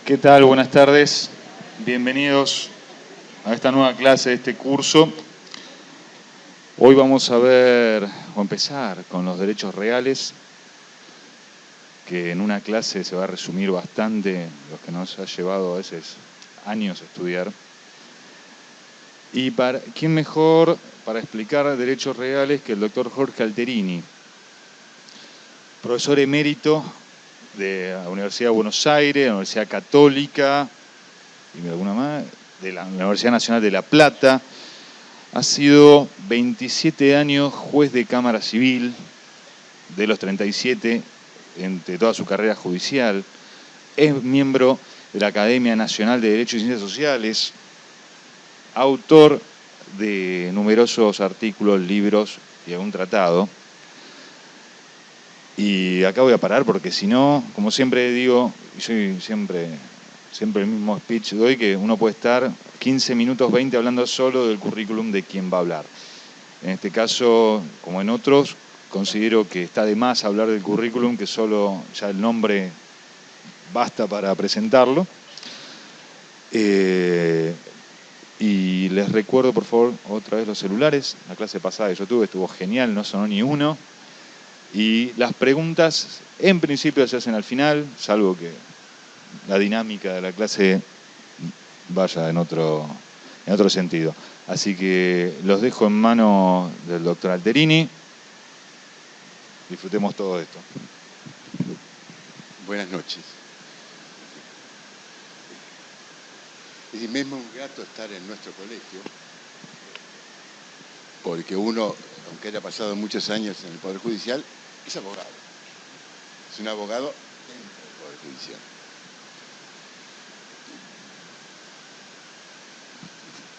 ¿Qué tal? Buenas tardes. Bienvenidos a esta nueva clase de este curso. Hoy vamos a ver, o empezar con los derechos reales, que en una clase se va a resumir bastante, lo que nos ha llevado a veces años estudiar. Y ¿quién mejor para explicar derechos reales que el doctor Jorge Alterini, profesor emérito de la Universidad de Buenos Aires, la Universidad Católica, y alguna más, de la Universidad Nacional de La Plata. Ha sido 27 años juez de Cámara Civil, de los 37 entre toda su carrera judicial. Es miembro de la Academia Nacional de Derecho y Ciencias Sociales, autor de numerosos artículos, libros y algún tratado. Y acá voy a parar porque si no, como siempre digo, y soy siempre el mismo speech doy, que uno puede estar 15 minutos, 20 hablando solo del currículum de quien va a hablar. En este caso, como en otros, considero que está de más hablar del currículum, que solo ya el nombre basta para presentarlo. Y les recuerdo, por favor, otra vez los celulares. La clase pasada que yo tuve estuvo genial, no sonó ni uno. Y las preguntas, en principio, se hacen al final, salvo que la dinámica de la clase vaya en otro sentido. Así que los dejo en manos del doctor Alterini. Disfrutemos todo esto. Buenas noches. Es mismo un grato estar en nuestro colegio, porque uno, aunque haya pasado muchos años en el Poder Judicial, es abogado. Es un abogado dentro del Poder Judicial.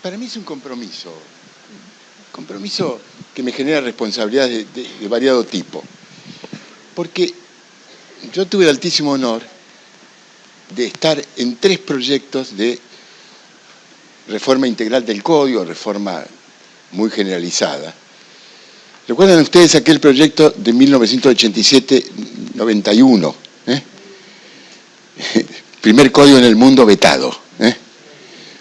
Para mí es un compromiso que me genera responsabilidades de variado tipo. Porque yo tuve el altísimo honor de estar en 3 proyectos de reforma integral del Código, reforma muy generalizada. ¿Recuerdan ustedes aquel proyecto de 1987-91? Primer código en el mundo vetado.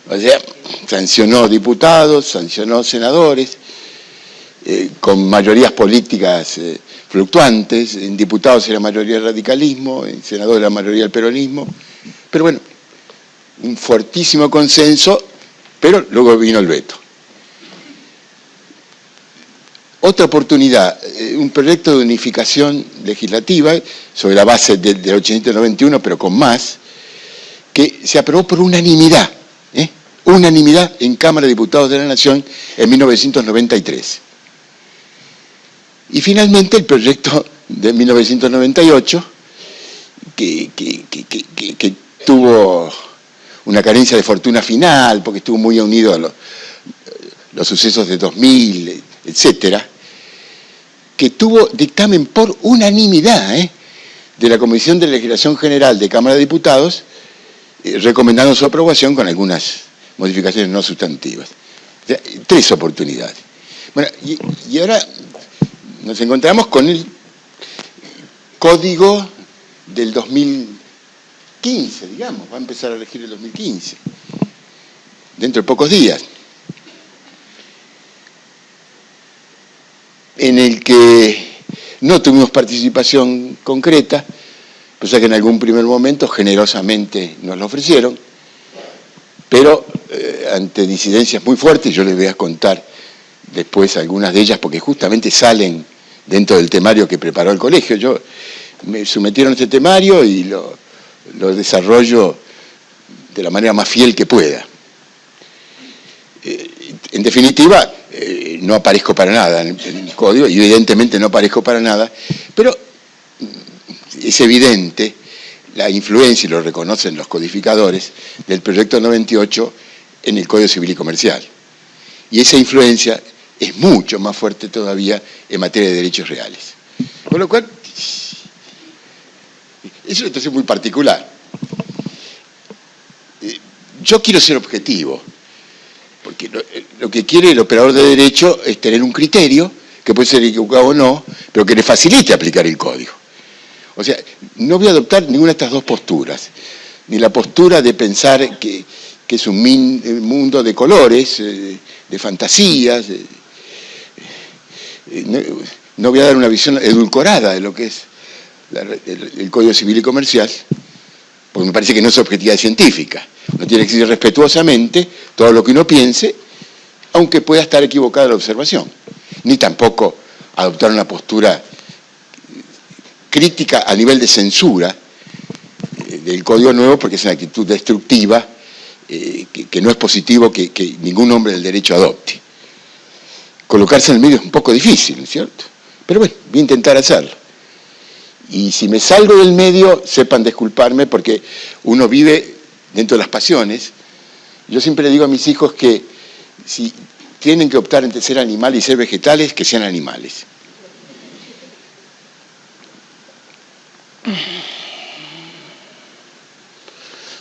O sea, sancionó diputados, sancionó senadores, con mayorías políticas fluctuantes. En diputados era mayoría del radicalismo, en senadores era mayoría del peronismo. Pero bueno, un fortísimo consenso, pero luego vino el veto. Otra oportunidad, un proyecto de unificación legislativa sobre la base del 891, pero con más, que se aprobó por unanimidad, unanimidad en Cámara de Diputados de la Nación en 1993. Y finalmente el proyecto de 1998, que tuvo una carencia de fortuna final, porque estuvo muy unido a los sucesos de 2000, etcétera, que tuvo dictamen por unanimidad de la Comisión de Legislación General de Cámara de Diputados, recomendando su aprobación con algunas modificaciones no sustantivas. O sea, 3 oportunidades. Bueno, y ahora nos encontramos con el Código del 2015, digamos, va a empezar a regir el 2015, dentro de pocos días, en el que no tuvimos participación concreta, pues que en algún primer momento generosamente nos lo ofrecieron, pero ante disidencias muy fuertes, yo les voy a contar después algunas de ellas, porque justamente salen dentro del temario que preparó el colegio. Me sometieron a este temario y lo desarrollo de la manera más fiel que pueda. En definitiva, no aparezco para nada en el código, y evidentemente no aparezco para nada, pero es evidente la influencia, y lo reconocen los codificadores, del proyecto 98 en el Código Civil y Comercial. Y esa influencia es mucho más fuerte todavía en materia de derechos reales. Con lo cual, es una situación muy particular. Yo quiero ser objetivo, porque lo que quiere el operador de derecho es tener un criterio, que puede ser equivocado o no, pero que le facilite aplicar el código. O sea, no voy a adoptar ninguna de estas dos posturas. ni la postura de pensar que es un mundo de colores, de fantasías. No voy a dar una visión edulcorada de lo que es el Código Civil y Comercial, porque me parece que no es objetividad científica. Uno tiene que decir respetuosamente todo lo que uno piense, aunque pueda estar equivocada la observación. Ni tampoco adoptar una postura crítica a nivel de censura del Código Nuevo, porque es una actitud destructiva que no es positivo que ningún hombre del derecho adopte. Colocarse en el medio es un poco difícil, ¿no es cierto? Pero bueno, voy a intentar hacerlo. Y si me salgo del medio, sepan disculparme, porque uno vive dentro de las pasiones. Yo siempre le digo a mis hijos que si tienen que optar entre ser animales y ser vegetales, que sean animales.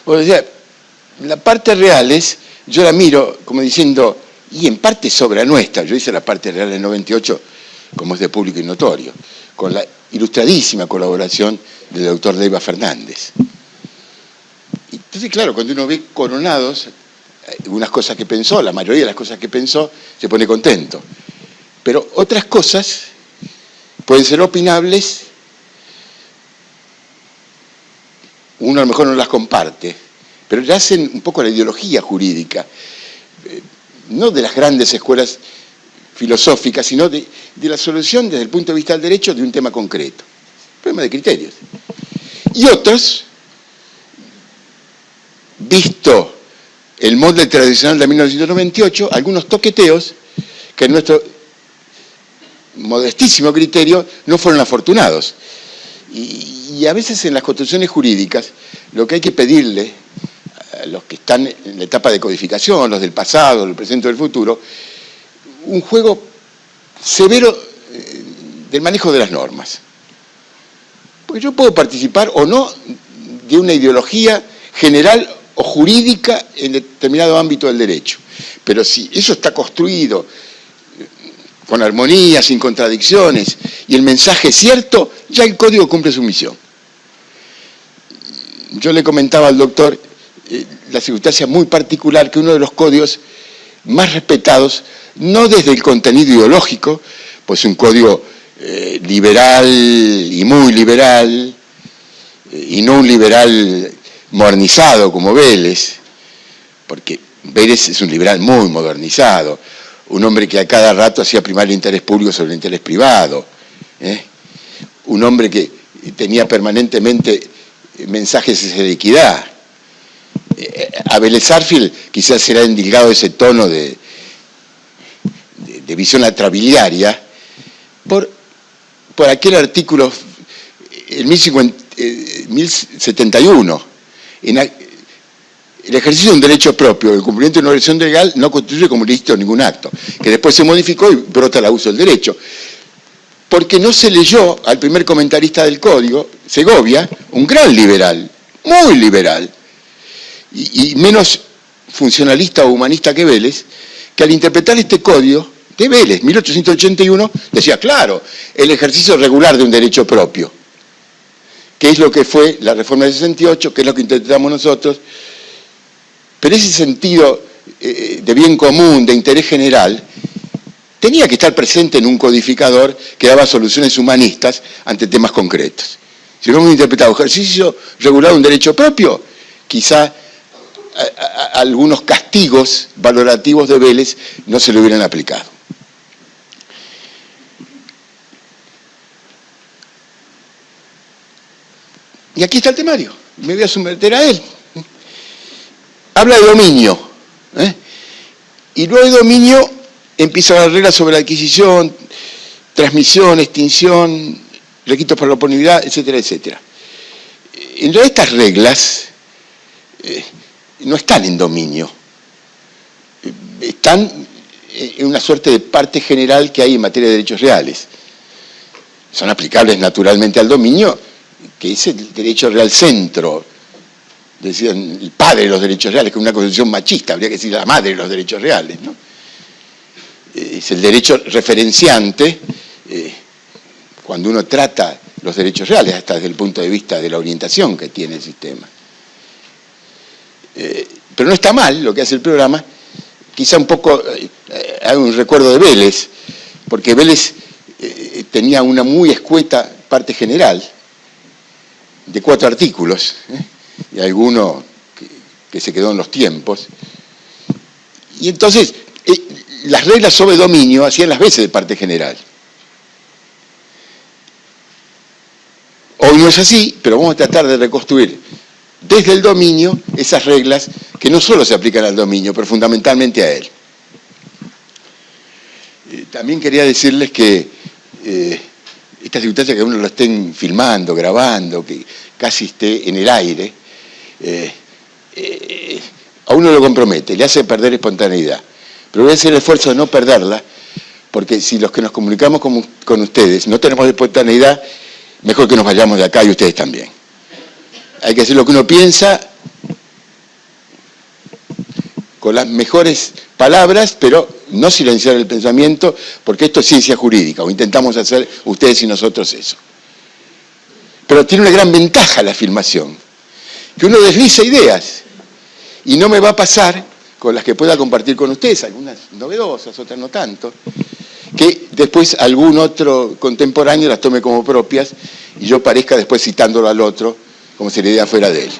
O sea, la parte real es, yo la miro como diciendo, y en parte es obra nuestra. Yo hice la parte real en 98, como es de público y notorio, con la ilustradísima colaboración del doctor Leiva Fernández. Entonces, claro, cuando uno ve Coronados, algunas cosas que pensó, la mayoría de las cosas que pensó, se pone contento. Pero otras cosas pueden ser opinables, uno a lo mejor no las comparte, pero ya hacen un poco la ideología jurídica, no de las grandes escuelas filosóficas, sino de la solución desde el punto de vista del derecho de un tema concreto. Problema de criterios. Y otros, visto el molde tradicional de 1998, algunos toqueteos que en nuestro modestísimo criterio no fueron afortunados. Y a veces en las construcciones jurídicas lo que hay que pedirle a los que están en la etapa de codificación, los del pasado, el presente o el futuro, un juego severo del manejo de las normas. Porque yo puedo participar o no de una ideología general o jurídica en determinado ámbito del derecho. Pero si eso está construido con armonía, sin contradicciones, y el mensaje es cierto, ya el código cumple su misión. Yo le comentaba al doctor la circunstancia muy particular que uno de los códigos más respetados, no desde el contenido ideológico, pues un código liberal y muy liberal, y no un liberal modernizado como Vélez, porque Vélez es un liberal muy modernizado, un hombre que a cada rato hacía primar el interés público sobre el interés privado, un hombre que tenía permanentemente mensajes de equidad. A Vélez Sarsfield quizás será endilgado ese tono de visión atrabiliaria por aquel artículo, el 1071, el ejercicio de un derecho propio, el cumplimiento de una obligación legal no constituye como ilícito ningún acto, que después se modificó y brota el abuso del derecho. Porque no se leyó al primer comentarista del código, Segovia, un gran liberal, muy liberal, y menos funcionalista o humanista que Vélez, que al interpretar este código de Vélez, 1881, decía, claro, el ejercicio regular de un derecho propio, que es lo que fue la reforma del 68, que es lo que interpretamos nosotros, pero ese sentido de bien común, de interés general, tenía que estar presente en un codificador que daba soluciones humanistas ante temas concretos. Si no hemos interpretado ejercicio regular de un derecho propio, quizá algunos castigos valorativos de Vélez no se le hubieran aplicado. Y aquí está el temario, me voy a someter a él. Habla de dominio, y luego de dominio empiezan las reglas sobre la adquisición, transmisión, extinción, requisitos para la oportunidad, etcétera, etcétera. En realidad estas reglas no están en dominio, están en una suerte de parte general que hay en materia de derechos reales. Son aplicables naturalmente al dominio, que es el derecho real centro, decían el padre de los derechos reales, que es una concepción machista, habría que decir la madre de los derechos reales, ¿no? Es el derecho referenciante cuando uno trata los derechos reales, hasta desde el punto de vista de la orientación que tiene el sistema. Pero no está mal lo que hace el programa. Quizá un poco hago un recuerdo de Vélez, porque Vélez tenía una muy escueta parte general, de 4 artículos, y alguno que se quedó en los tiempos. Y entonces, las reglas sobre dominio hacían las veces de parte general. Hoy no es así, pero vamos a tratar de reconstruir desde el dominio esas reglas que no solo se aplican al dominio, pero fundamentalmente a él. También quería decirles que esta circunstancia que uno lo estén filmando, grabando, que casi esté en el aire, a uno lo compromete, le hace perder espontaneidad. Pero voy a hacer el esfuerzo de no perderla, porque si los que nos comunicamos con ustedes no tenemos espontaneidad, mejor que nos vayamos de acá y ustedes también. Hay que hacer lo que uno piensa con las mejores palabras, pero no silenciar el pensamiento, porque esto es ciencia jurídica, o intentamos hacer ustedes y nosotros eso. Pero tiene una gran ventaja la filmación, que uno desliza ideas, y no me va a pasar con las que pueda compartir con ustedes, algunas novedosas, otras no tanto, que después algún otro contemporáneo las tome como propias y yo parezca después citándolo al otro como si la idea fuera de él.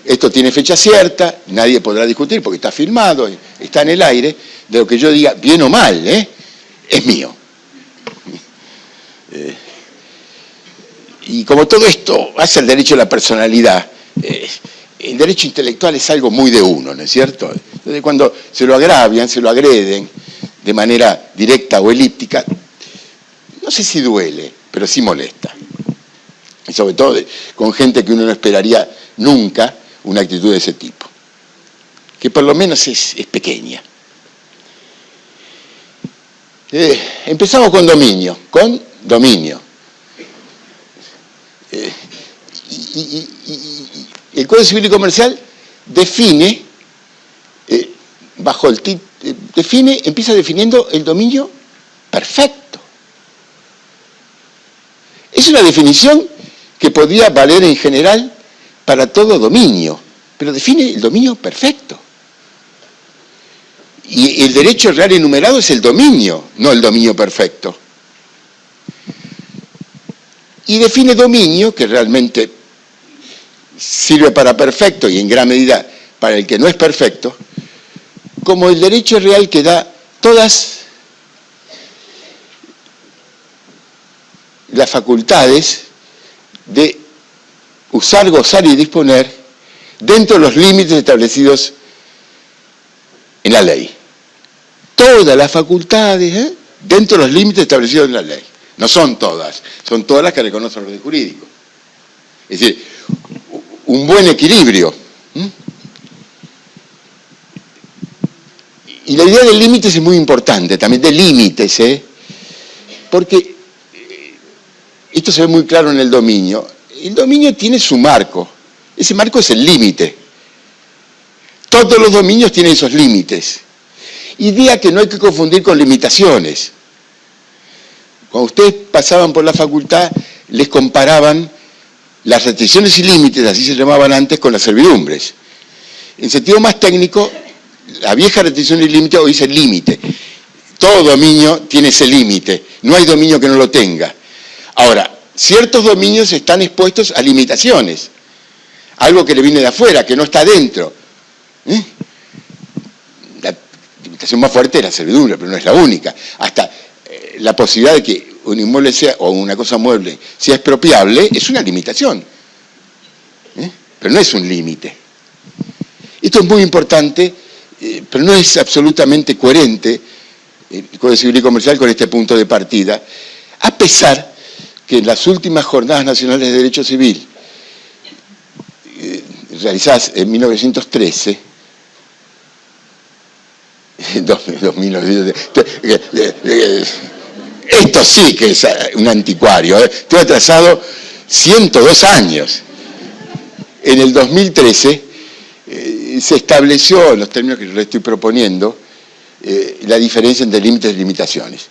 Esto tiene fecha cierta, nadie podrá discutir porque está filmado, está en el aire, de lo que yo diga, bien o mal, es mío. Y como todo esto hace el derecho a la personalidad, el derecho intelectual es algo muy de uno, ¿no es cierto? Entonces cuando se lo agravian, se lo agreden de manera directa o elíptica, no sé si duele, pero sí molesta. Y sobre todo con gente que uno no esperaría nunca una actitud de ese tipo, que por lo menos es pequeña. Empezamos con dominio, el Código Civil y Comercial define, empieza definiendo el dominio perfecto. Es una definición que podría valer en general para todo dominio, pero define el dominio perfecto. Y el derecho real enumerado es el dominio, no el dominio perfecto. Y define dominio, que realmente sirve para perfecto y en gran medida para el que no es perfecto, como el derecho real que da todas las facultades de usar, gozar y disponer dentro de los límites establecidos en la ley. Todas las facultades, dentro de los límites establecidos en la ley. No son todas, son todas las que reconoce el orden jurídico. Es decir, un buen equilibrio. Y la idea de límites es muy importante, también de límites, porque esto se ve muy claro en el dominio. El dominio tiene su marco, ese marco es el límite. Todos los dominios tienen esos límites. Idea que no hay que confundir con limitaciones. Cuando ustedes pasaban por la facultad, les comparaban las restricciones y límites, así se llamaban antes, con las servidumbres. En sentido más técnico, la vieja restricción y límite hoy es el límite. Todo dominio tiene ese límite, no hay dominio que no lo tenga. Ahora, ciertos dominios están expuestos a limitaciones, algo que le viene de afuera, que no está dentro. La limitación más fuerte es la servidumbre, pero no es la única. Hasta la posibilidad de que un inmueble sea, o una cosa mueble sea expropiable, es una limitación. Pero no es un límite. Esto es muy importante, pero no es absolutamente coherente el Código Civil y Comercial con este punto de partida, a pesar que en las últimas jornadas nacionales de derecho civil, realizadas en 1913, esto sí que es un anticuario, estoy atrasado 102 años. En el 2013 se estableció, en los términos que yo le estoy proponiendo, la diferencia entre límites y limitaciones.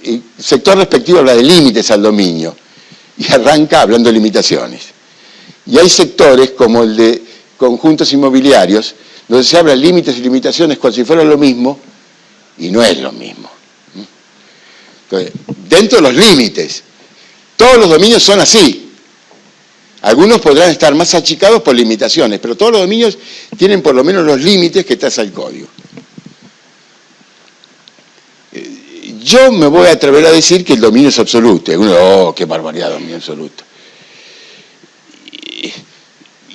El sector respectivo habla de límites al dominio y arranca hablando de limitaciones. Y hay sectores como el de conjuntos inmobiliarios, donde se hablan límites y limitaciones como si fuera lo mismo, y no es lo mismo. Entonces, dentro de los límites, todos los dominios son así. Algunos podrán estar más achicados por limitaciones, pero todos los dominios tienen por lo menos los límites que traza el código. Yo me voy a atrever a decir que el dominio es absoluto. Y uno, oh, qué barbaridad, dominio absoluto.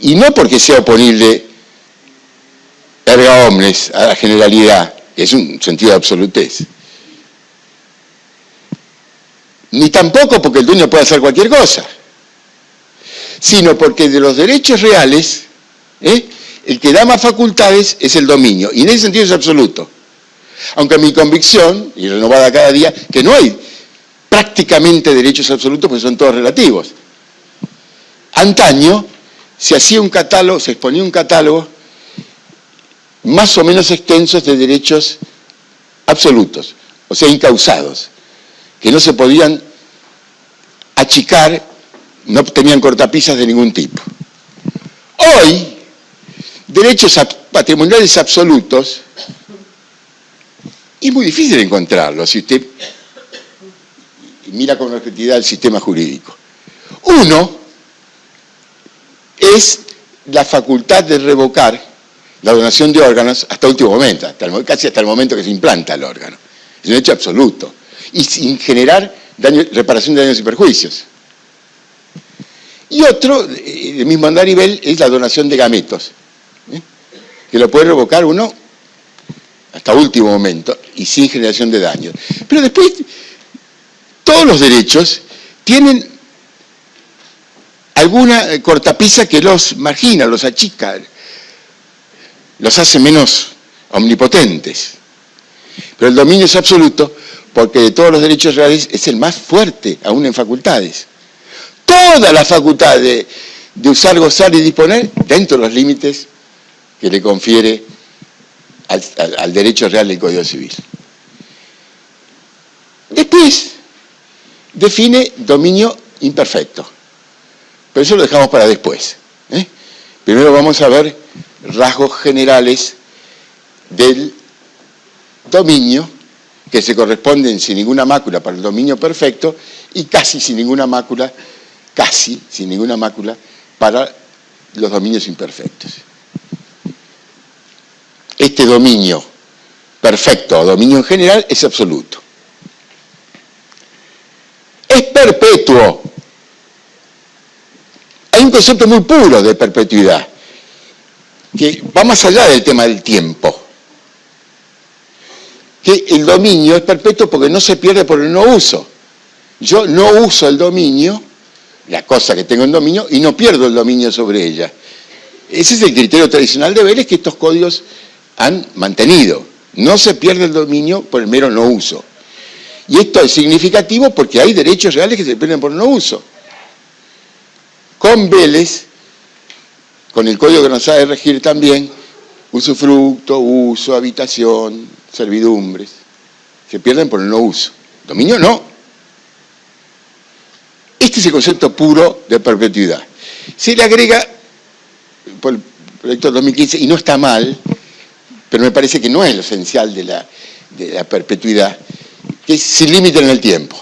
Y no porque sea oponible erga omnes a la generalidad, que es un sentido de absolutez. Ni tampoco porque el dueño puede hacer cualquier cosa, sino porque de los derechos reales, el que da más facultades es el dominio, y en ese sentido es absoluto. Aunque mi convicción, y renovada cada día, que no hay prácticamente derechos absolutos porque son todos relativos. Antaño se hacía un catálogo, se exponía un catálogo más o menos extensos de derechos absolutos, o sea, incausados, que no se podían achicar, no tenían cortapisas de ningún tipo. Hoy, derechos patrimoniales absolutos, es muy difícil encontrarlos si usted mira con objetividad el sistema jurídico. Uno es la facultad de revocar la donación de órganos hasta último momento, casi hasta el momento que se implanta el órgano. Es un hecho absoluto. Y sin generar reparación de daños y perjuicios. Y otro, el mismo andarivel, es la donación de gametos, que lo puede revocar uno hasta último momento y sin generación de daños. Pero después, todos los derechos tienen alguna cortapisa que los margina, los achica, los hace menos omnipotentes. Pero el dominio es absoluto porque de todos los derechos reales es el más fuerte, aún en facultades. Toda la facultad de usar, gozar y disponer dentro de los límites que le confiere al derecho real del Código Civil. Después, define dominio imperfecto. Pero eso lo dejamos para después. Primero vamos a ver rasgos generales del dominio que se corresponden sin ninguna mácula para el dominio perfecto y casi sin ninguna mácula para los dominios imperfectos. Este dominio perfecto o dominio en general es absoluto. Es perpetuo. Hay un concepto muy puro de perpetuidad que va más allá del tema del tiempo. Que el dominio es perpetuo porque no se pierde por el no uso. Yo no uso el dominio, la cosa que tengo en dominio, y no pierdo el dominio sobre ella. Ese es el criterio tradicional de Vélez que estos códigos han mantenido. No se pierde el dominio por el mero no uso. Y esto es significativo porque hay derechos reales que se pierden por no uso. Con Vélez, con el código que nos ha de regir también, usufructo, uso, habitación, servidumbres, se pierden por el no uso. Dominio no. Este es el concepto puro de perpetuidad. Se le agrega, por el proyecto 2015, y no está mal, pero me parece que no es lo esencial de la perpetuidad, que es sin límite en el tiempo.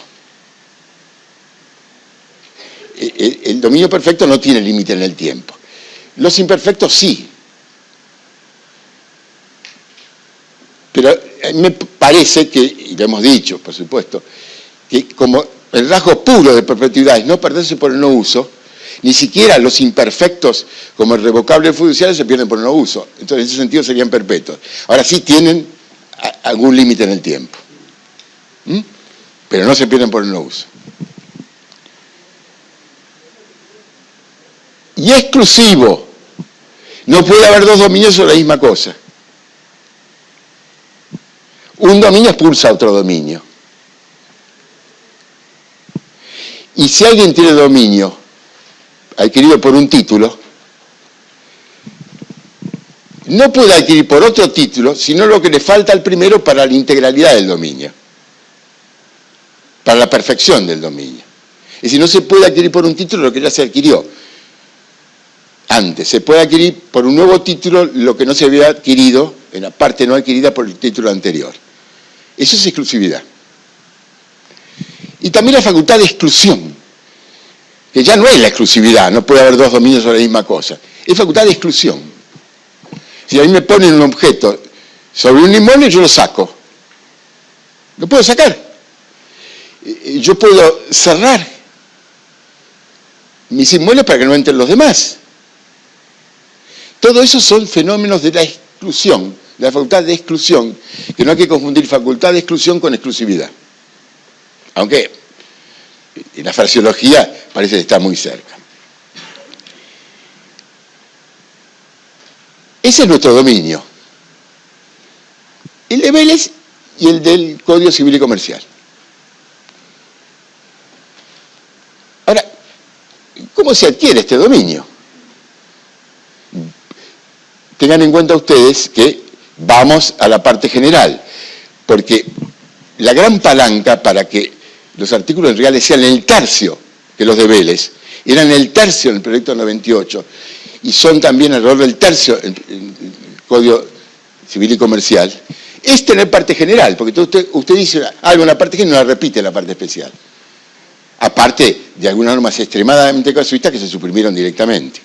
El dominio perfecto no tiene límite en el tiempo. Los imperfectos sí. Pero me parece que, y lo hemos dicho, por supuesto, que como el rasgo puro de perpetuidad es no perderse por el no uso, ni siquiera los imperfectos como el revocable fiduciario se pierden por el no uso. Entonces, en ese sentido serían perpetuos. Ahora sí tienen algún límite en el tiempo. Pero no se pierden por el no uso. Y exclusivo. No puede haber dos dominios sobre la misma cosa. Un dominio expulsa a otro dominio. Y si alguien tiene dominio adquirido por un título, no puede adquirir por otro título, sino lo que le falta al primero para la integralidad del dominio, para la perfección del dominio. Es decir, no se puede adquirir por un título lo que ya se adquirió. antes. Se puede adquirir por un nuevo título lo que no se había adquirido, en la parte no adquirida por el título anterior. Eso es exclusividad. Y también la facultad de exclusión, que ya no es la exclusividad, no puede haber dos dominios sobre la misma cosa. Es facultad de exclusión. Si a mí me ponen un objeto sobre un inmueble, yo lo saco. Lo puedo sacar. Yo puedo cerrar mis inmuebles para que no entren los demás. Todo eso son fenómenos de la exclusión, de la facultad de exclusión, que no hay que confundir facultad de exclusión con exclusividad. Aunque en la fraseología parece que está muy cerca. Ese es nuestro dominio. El de Vélez y el del Código Civil y Comercial. Ahora, ¿cómo se adquiere este dominio? Tengan en cuenta ustedes que vamos a la parte general, porque la gran palanca para que los artículos reales sean el tercio que los de Vélez, eran el tercio en el proyecto 98, y son también alrededor del tercio en el Código Civil y Comercial, es tener parte general, porque usted dice algo en la parte general y no la repite en la parte especial. Aparte de algunas normas extremadamente casuistas que se suprimieron directamente.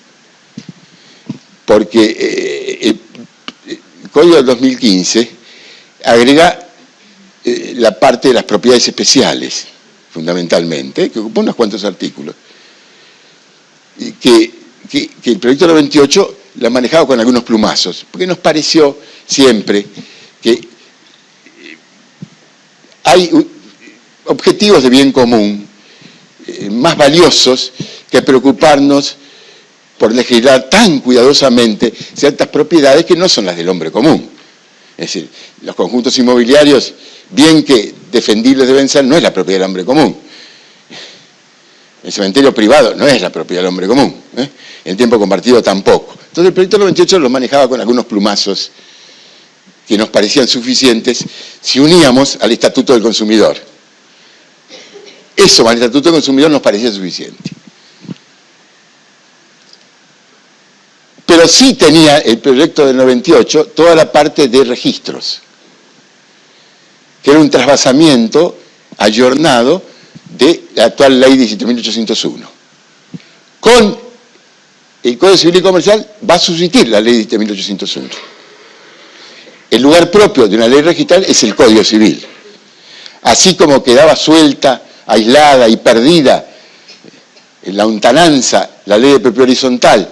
Porque el Código del 2015 agrega la parte de las propiedades especiales, fundamentalmente, que ocupa unos cuantos artículos, que el proyecto 98 la manejaba con algunos plumazos, porque nos pareció siempre que hay objetivos de bien común más valiosos que preocuparnos por legislar tan cuidadosamente ciertas propiedades que no son las del hombre común. Es decir, los conjuntos inmobiliarios, bien que defendibles deben ser, no es la propiedad del hombre común. El cementerio privado no es la propiedad del hombre común. El tiempo compartido tampoco. Entonces el proyecto 98 lo manejaba con algunos plumazos que nos parecían suficientes si uníamos al Estatuto del Consumidor. Eso, al Estatuto del Consumidor, nos parecía suficiente. Pero sí tenía el proyecto del 98 toda la parte de registros, que era un trasvasamiento ayornado de la actual ley 17.801. Con el Código Civil y Comercial va a sustituir la ley 17.801. El lugar propio de una ley registral es el Código Civil. Así como quedaba suelta, aislada y perdida en la lontananza la ley de propiedad horizontal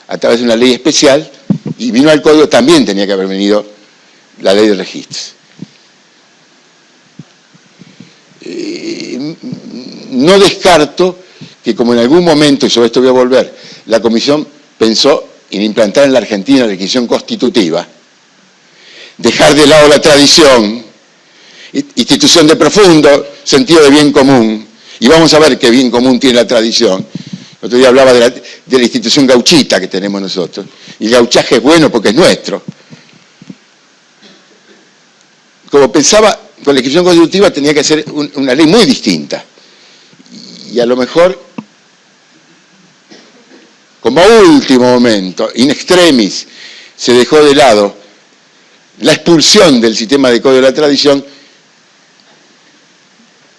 a través de una ley especial, y vino al Código, también tenía que haber venido la ley de registros. No descarto que, como en algún momento, y sobre esto voy a volver, la Comisión pensó en implantar en la Argentina la legislación constitutiva, dejar de lado la tradición, institución de profundo sentido de bien común, y vamos a ver qué bien común tiene la tradición. El otro día hablaba de la institución gauchita que tenemos nosotros, y el gauchaje es bueno porque es nuestro. Como pensaba, con la legislación constitutiva tenía que ser una ley muy distinta, y a lo mejor, como último momento, in extremis, se dejó de lado la expulsión del sistema de código de la tradición.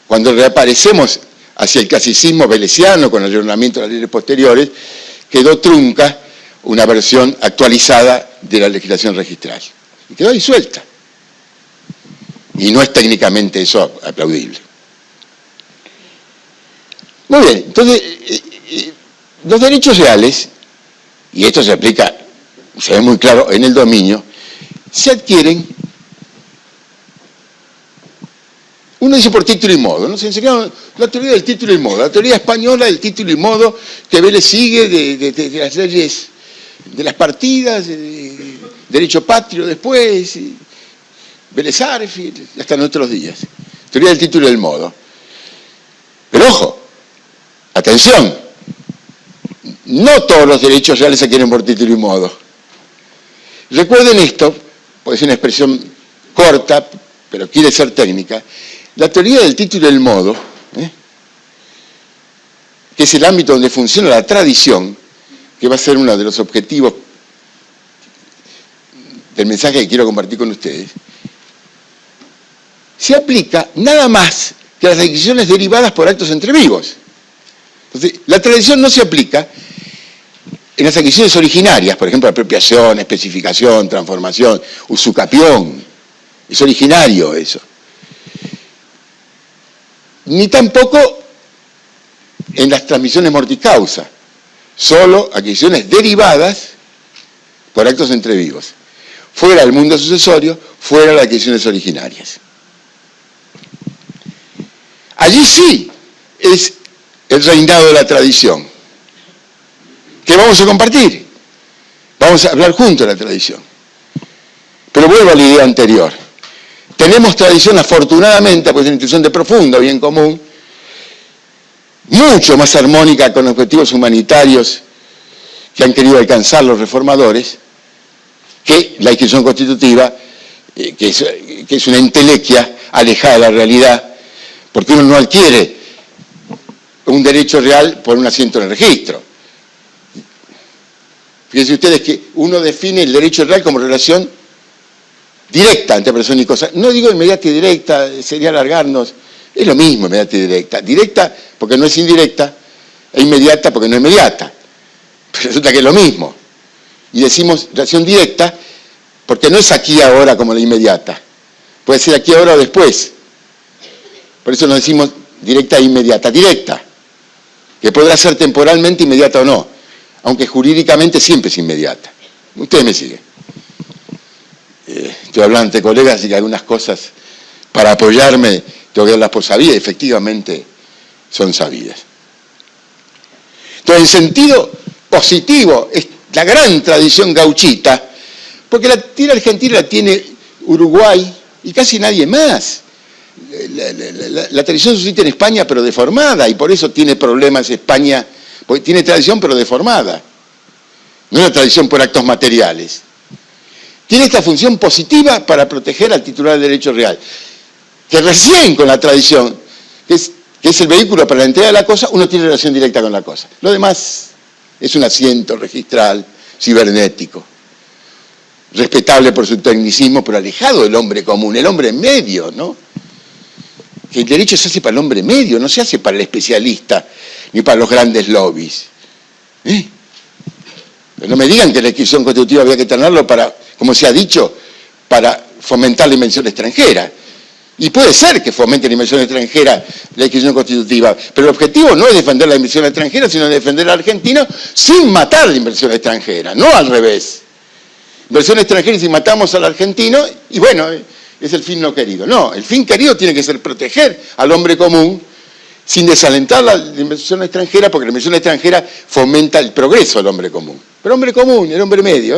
Cuando reaparecemos hacia el clasicismo velesiano con el ayornamiento de las leyes posteriores, quedó trunca una versión actualizada de la legislación registral. Y quedó disuelta. Y no es técnicamente eso aplaudible. Muy bien, entonces, los derechos reales, y esto se aplica, se ve muy claro en el dominio, se adquieren, uno dice por título y modo, ¿no? Se enseñaron la teoría del título y modo, la teoría española del título y modo que Vélez sigue de las leyes, de las partidas, de derecho patrio después, Vélez Arfield, hasta nuestros días. Teoría del título y del modo. Pero ojo, atención, no todos los derechos reales se adquieren por título y modo. Recuerden esto, puede ser una expresión corta, pero quiere ser técnica. La teoría del título y del modo, que es el ámbito donde funciona la tradición, que va a ser uno de los objetivos del mensaje que quiero compartir con ustedes, se aplica nada más que a las adquisiciones derivadas por actos entre vivos. Entonces, la tradición no se aplica en las adquisiciones originarias, por ejemplo, apropiación, especificación, transformación, usucapión. Es originario eso. Ni tampoco en las transmisiones mortis causa, solo adquisiciones derivadas por actos entre vivos. Fuera del mundo sucesorio, fuera de las adquisiciones originarias. Allí sí es el reinado de la tradición, que vamos a compartir. Vamos a hablar juntos de la tradición. Pero vuelvo a la idea anterior. Tenemos tradición, afortunadamente, pues es una institución de profundo bien común, mucho más armónica con objetivos humanitarios que han querido alcanzar los reformadores, que la institución constitutiva, que es una entelequia alejada de la realidad, porque uno no adquiere un derecho real por un asiento en el registro. Fíjense ustedes que uno define el derecho real como relación directa entre persona y cosa. No digo inmediata y directa, sería alargarnos, es lo mismo inmediata y directa. Directa porque no es indirecta, e inmediata porque no es inmediata. Pero resulta que es lo mismo. Y decimos relación directa porque no es aquí ahora como la inmediata. Puede ser aquí ahora o después. Por eso nos decimos directa e inmediata. Directa, que podrá ser temporalmente inmediata o no, aunque jurídicamente siempre es inmediata. Ustedes me siguen. Estoy hablando ante colegas, así que algunas cosas para apoyarme tengo que darlas por sabidas, efectivamente son sabidas. Entonces, en sentido positivo, es la gran tradición gauchita, porque la tierra argentina la tiene Uruguay y casi nadie más. La tradición suscita en España, pero deformada, y por eso tiene problemas España, porque tiene tradición, pero deformada. No es una tradición por actos materiales. Tiene esta función positiva para proteger al titular del derecho real, que recién con la tradición, que es el vehículo para la entrega de la cosa, uno tiene relación directa con la cosa. Lo demás es un asiento registral, cibernético, respetable por su tecnicismo, pero alejado del hombre común, el hombre medio, ¿no? Que el derecho se hace para el hombre medio, no se hace para el especialista, ni para los grandes lobbies. Pero no me digan que la adquisición constitutiva había que tenerlo para, como se ha dicho, para fomentar la inversión extranjera. Y puede ser que fomente la inversión extranjera la adquisición constitutiva, pero el objetivo no es defender la inversión extranjera, sino defender al argentino sin matar la inversión extranjera, no al revés. Inversión extranjera y si matamos al argentino, y bueno, es el fin no querido. No, el fin querido tiene que ser proteger al hombre común sin desalentar la inversión extranjera, porque la inversión extranjera fomenta el progreso del hombre común. Pero hombre común, el hombre medio,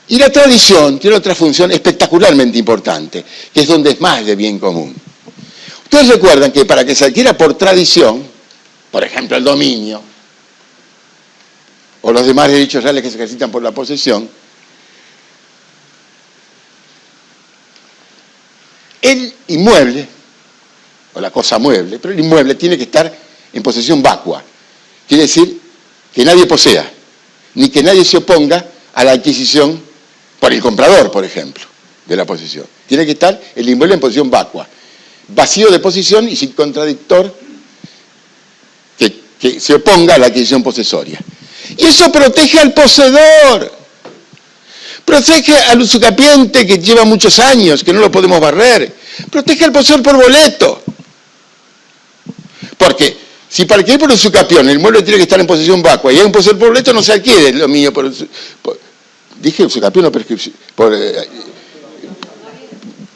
Y la tradición tiene otra función espectacularmente importante, que es donde es más de bien común. Ustedes recuerdan que para que se adquiera por tradición, por ejemplo el dominio, o los demás derechos reales que se ejercitan por la posesión, el inmueble, o la cosa mueble, pero el inmueble tiene que estar en posesión vacua. Quiere decir que nadie posea, ni que nadie se oponga a la adquisición por el comprador, por ejemplo, de la posesión. Tiene que estar el inmueble en posesión vacua, vacío de posesión y sin contradictor que se oponga a la adquisición posesoria. Y eso protege al poseedor, protege al usucapiente que lleva muchos años, que no lo podemos barrer, protege al poseedor por boleto. Porque si para adquirir por usucapión el inmueble tiene que estar en posesión vacua y hay un poseedor por boleto, no se adquiere lo mío dije usucapión o prescripción,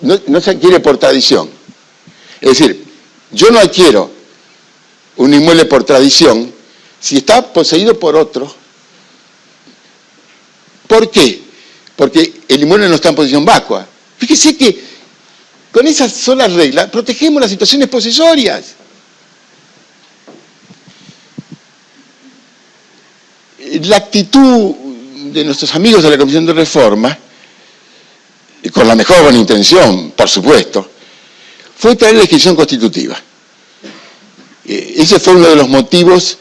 no se adquiere por tradición. Es decir, yo no adquiero un inmueble por tradición si está poseído por otro. ¿Por qué? Porque el inmueble no está en posesión vacua. Fíjese que con esa sola regla protegemos las situaciones posesorias. La actitud de nuestros amigos de la Comisión de Reforma, con la mejor buena intención, por supuesto, fue traer la adquisición constitutiva. Ese fue uno de los motivos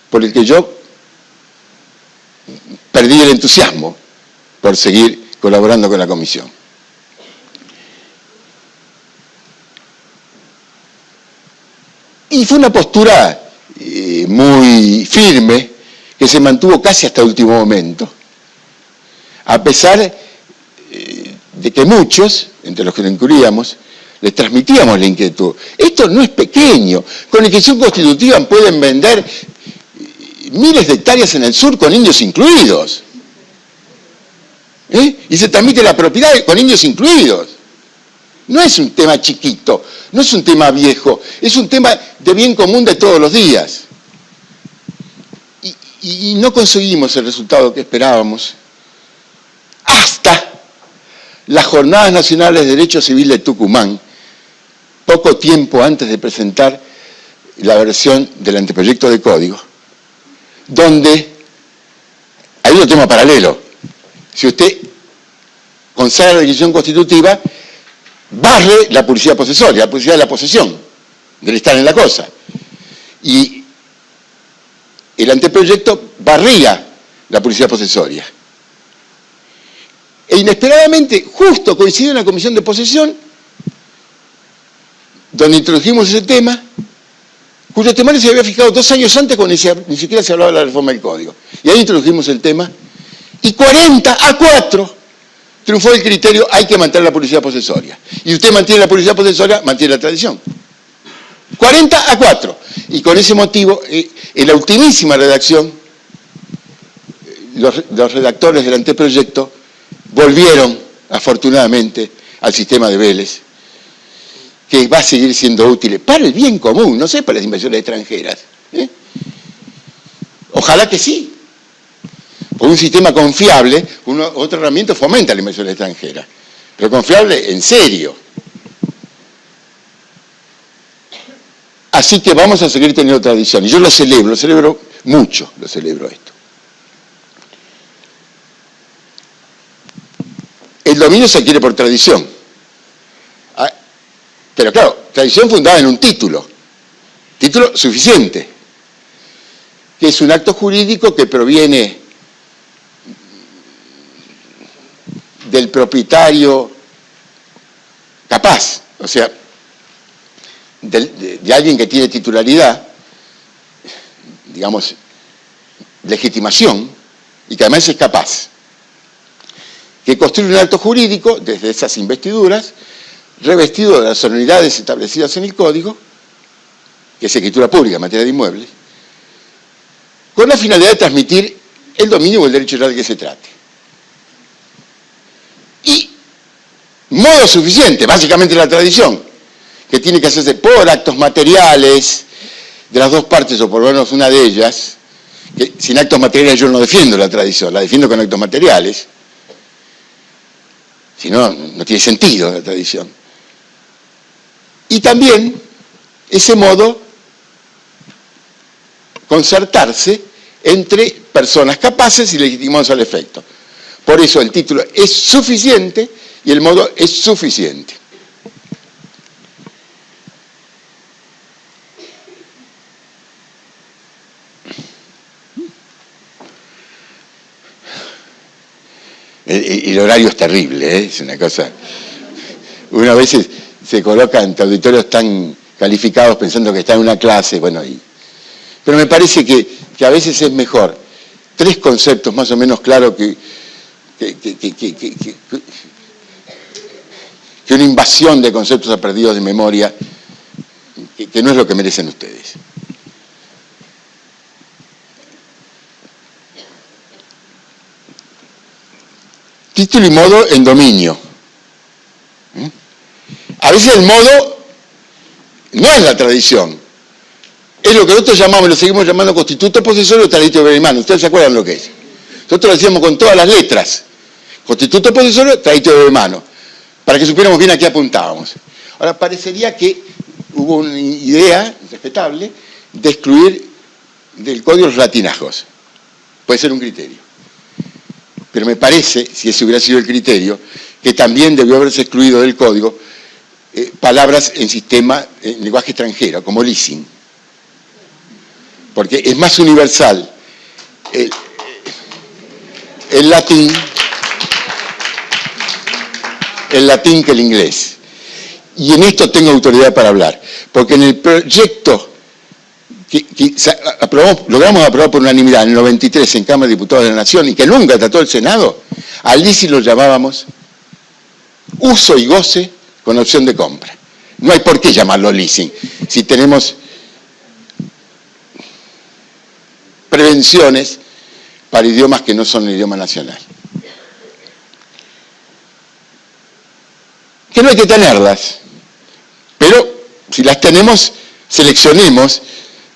por el que yo perdí el entusiasmo por seguir colaborando con la comisión. Y fue una postura muy firme que se mantuvo casi hasta el último momento, a pesar de que muchos, entre los que lo incluíamos, les transmitíamos la inquietud. Esto no es pequeño. Con legislación constitutiva pueden vender miles de hectáreas en el sur con indios incluidos. Y se transmite la propiedad con indios incluidos. No es un tema chiquito, no es un tema viejo, es un tema de bien común de todos los días. Y no conseguimos el resultado que esperábamos hasta las Jornadas Nacionales de Derecho Civil de Tucumán, poco tiempo antes de presentar la versión del anteproyecto de código, donde hay otro tema paralelo. Si usted consagra la legislación constitutiva, barre la publicidad posesoria, la publicidad de la posesión, del estar en la cosa. Y el anteproyecto barría la publicidad posesoria. E inesperadamente, justo coincidió en la comisión de posesión, donde introdujimos ese tema, cuyo temario se había fijado 2 años antes cuando ni siquiera se hablaba de la reforma del código. Y ahí introdujimos el tema, y 40-4 triunfó el criterio, hay que mantener la publicidad posesoria. Y usted mantiene la publicidad posesoria, mantiene la tradición. 40-4. Y con ese motivo, en la ultimísima redacción, los redactores del anteproyecto volvieron, afortunadamente, al sistema de Vélez, que va a seguir siendo útil para el bien común, no sé, para las inversiones extranjeras. Ojalá que sí. Con un sistema confiable, otra herramienta fomenta la inversión extranjera, pero confiable en serio. Así que vamos a seguir teniendo tradición. Y yo lo celebro mucho, lo celebro esto. El dominio se adquiere por tradición. Pero claro, tradición fundada en un título suficiente, que es un acto jurídico que proviene del propietario capaz, o sea, de alguien que tiene titularidad, digamos, legitimación, y que además es capaz, que construye un acto jurídico desde esas investiduras, revestido de las solemnidades establecidas en el Código, que es escritura pública en materia de inmuebles, con la finalidad de transmitir el dominio o el derecho real de que se trate. Y modo suficiente, básicamente la tradición, que tiene que hacerse por actos materiales de las dos partes, o por lo menos una de ellas, que sin actos materiales yo no defiendo la tradición, la defiendo con actos materiales, si no, no tiene sentido la tradición. Y también ese modo concertarse entre personas capaces y legitimados al efecto. Por eso el título es suficiente y el modo es suficiente. El horario es terrible, es una cosa. Una vez se coloca ante auditorios tan calificados pensando que está en una clase, bueno, pero me parece que a veces es mejor 3 conceptos más o menos claros que una invasión de conceptos perdidos de memoria, que no es lo que merecen ustedes. Título y modo en dominio. A veces el modo no es la tradición, es lo que nosotros llamamos, lo seguimos llamando constituto posesorio o tradito de mano. Ustedes se acuerdan lo que es. Nosotros lo decíamos con todas las letras. Constituto posesorio, tradito de mano, para que supiéramos bien a qué apuntábamos. Ahora, parecería que hubo una idea respetable de excluir del código los latinajos. Puede ser un criterio. Pero me parece, si ese hubiera sido el criterio, que también debió haberse excluido del código palabras en lenguaje extranjero, como leasing. porque es más universal el latín que el inglés. Y en esto tengo autoridad para hablar, porque en el proyecto que logramos aprobar por unanimidad en el 93 en Cámara de Diputados de la Nación y que nunca trató el Senado, al leasing lo llamábamos uso y goce con opción de compra. No hay por qué llamarlo leasing si tenemos prevenciones para idiomas que no son el idioma nacional. Que no hay que tenerlas, pero si las tenemos, seleccionemos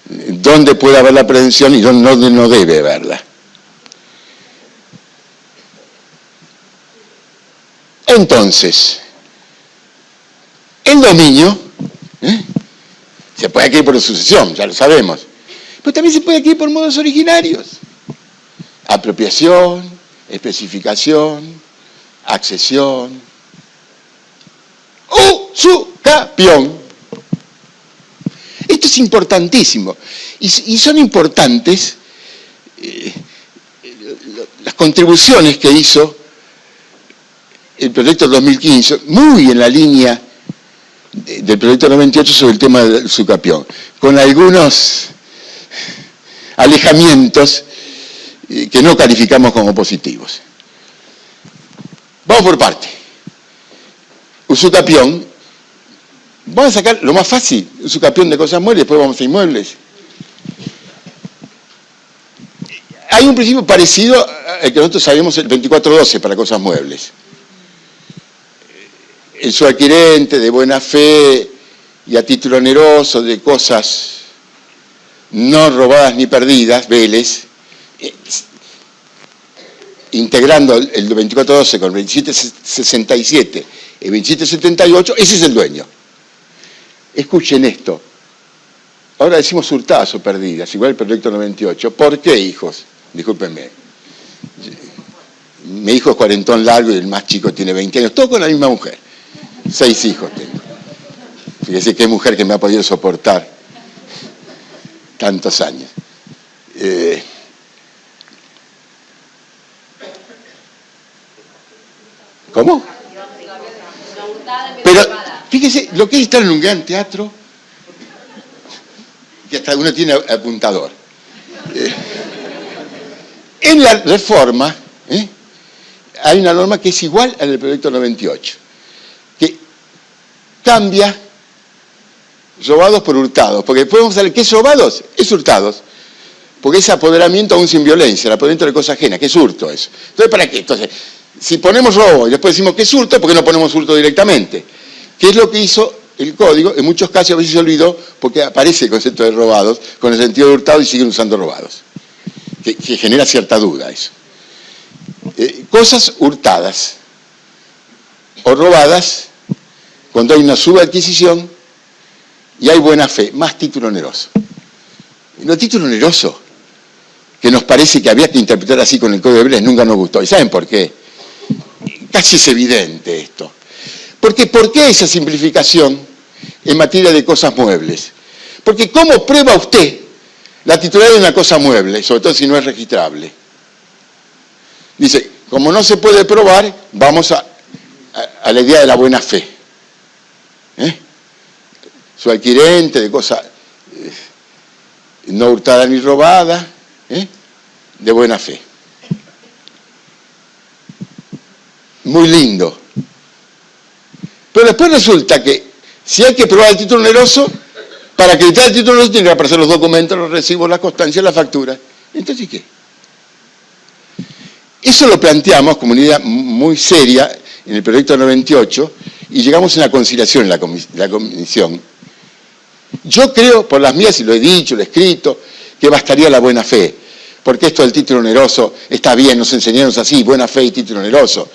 dónde puede haber la prevención y dónde no debe haberla. Entonces, el dominio se puede adquirir por sucesión, ya lo sabemos, pero también se puede adquirir por modos originarios. Apropiación, especificación, accesión, usucapión. Esto es importantísimo. Y son importantes las contribuciones que hizo el proyecto 2015, muy en la línea del proyecto 98 sobre el tema del usucapión, con algunos alejamientos que no calificamos como positivos. Vamos por parte. Usucapión. Vamos a sacar lo más fácil, usucapión de cosas muebles, después vamos a inmuebles. Hay un principio parecido al que nosotros sabemos el 2412 para cosas muebles. El suadquirente de buena fe y a título oneroso de cosas no robadas ni perdidas, Vélez, integrando el 2412 con el 2767 y 2778, ese es el dueño. Escuchen esto. Ahora decimos hurtadas o perdidas, igual el proyecto 98. ¿Por qué, hijos? Discúlpenme. Mi hijo es cuarentón largo y el más chico tiene 20 años. Todo con la misma mujer. 6 hijos tengo. Fíjese qué mujer que me ha podido soportar tantos años. ¿Cómo? Pero fíjese, lo que es estar en un gran teatro, que hasta uno tiene apuntador. En la reforma hay una norma que es igual al del proyecto 98, que cambia robados por hurtados, porque después vamos a ver qué es robados, es hurtados, porque es apoderamiento aún sin violencia, el apoderamiento de cosa ajena, que es hurto eso. Entonces, ¿para qué? Entonces, si ponemos robo y después decimos que es hurto, ¿por qué no ponemos hurto directamente? ¿Qué es lo que hizo el código? En muchos casos a veces se olvidó porque aparece el concepto de robados con el sentido de hurtado y siguen usando robados. Que genera cierta duda eso. Cosas hurtadas o robadas cuando hay una subadquisición y hay buena fe, más título oneroso. Lo título oneroso, que nos parece que había que interpretar así con el Código de Vélez, nunca nos gustó. ¿Y saben por qué? Casi es evidente esto. Porque ¿por qué esa simplificación en materia de cosas muebles? Porque ¿cómo prueba usted la titularidad de una cosa mueble, sobre todo si no es registrable? Dice, como no se puede probar, vamos a la idea de la buena fe. Su adquirente de cosa no hurtada ni robada, de buena fe. Muy lindo. Pero después resulta que si hay que probar el título oneroso, para acreditar el título oneroso tienen que aparecer los documentos, los recibos, la constancia, la factura. Entonces, ¿qué? Eso lo planteamos como una idea muy seria en el proyecto 98 y llegamos a una conciliación en la comisión. Yo creo, por las mías, y lo he dicho, lo he escrito, que bastaría la buena fe, porque esto del título oneroso está bien, nos enseñaron así, buena fe y título oneroso.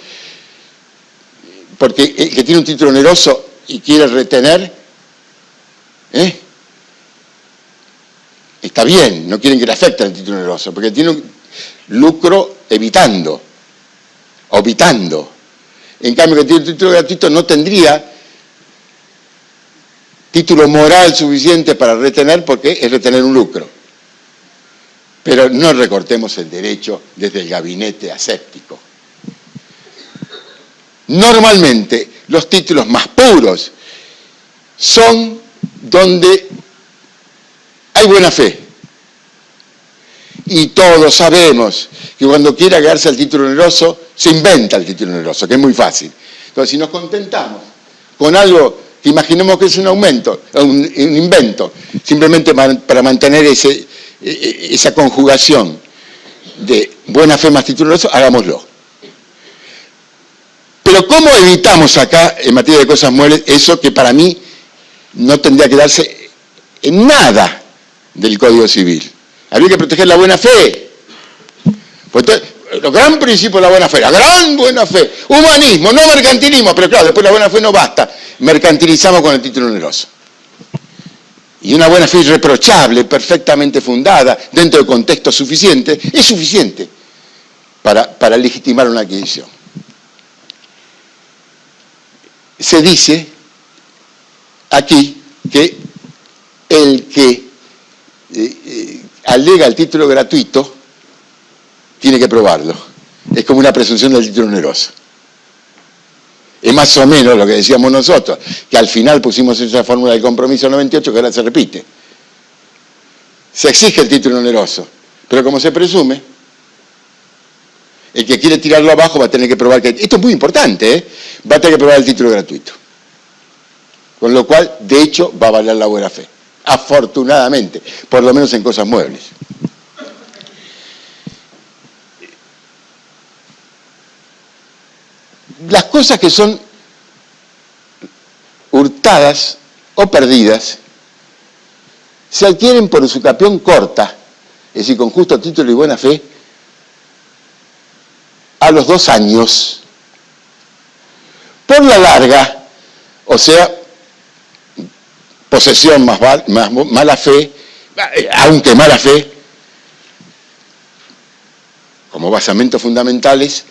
Porque el que tiene un título oneroso y quiere retener, está bien, no quieren que le afecte el título oneroso, porque tiene un lucro evitando. En cambio, que tiene un título gratuito no tendría título moral suficiente para retener, porque es retener un lucro. Pero no recortemos el derecho desde el gabinete aséptico. Normalmente los títulos más puros son donde hay buena fe. Y todos sabemos que cuando quiere quedarse al título oneroso, se inventa el título oneroso, que es muy fácil. Entonces, si nos contentamos con algo que imaginemos que es un aumento, un invento, simplemente para mantener esa conjugación de buena fe más título oneroso, hagámoslo. Pero ¿cómo evitamos acá, en materia de cosas muebles, eso que para mí no tendría que darse en nada del Código Civil? Habría que proteger la buena fe. Pues los gran principios de la buena fe, la gran buena fe, humanismo, no mercantilismo, pero claro, después la buena fe no basta, mercantilizamos con el título oneroso. Y una buena fe irreprochable, perfectamente fundada, dentro de contexto suficiente, es suficiente para legitimar una adquisición. Se dice aquí que el que alega el título gratuito tiene que probarlo. Es como una presunción del título oneroso. Es más o menos lo que decíamos nosotros, que al final pusimos esa fórmula del compromiso 98 que ahora se repite. Se exige el título oneroso, pero como se presume, el que quiere tirarlo abajo va a tener que probar que... Esto es muy importante, va a tener que probar el título gratuito. Con lo cual, de hecho, va a valer la buena fe. Afortunadamente, por lo menos en cosas muebles. Las cosas que son hurtadas o perdidas se adquieren por usucapión corta, es decir, con justo título y buena fe, a los 2 años. Por la larga, o sea, posesión más mala fe, aunque mala fe, como basamentos fundamentales,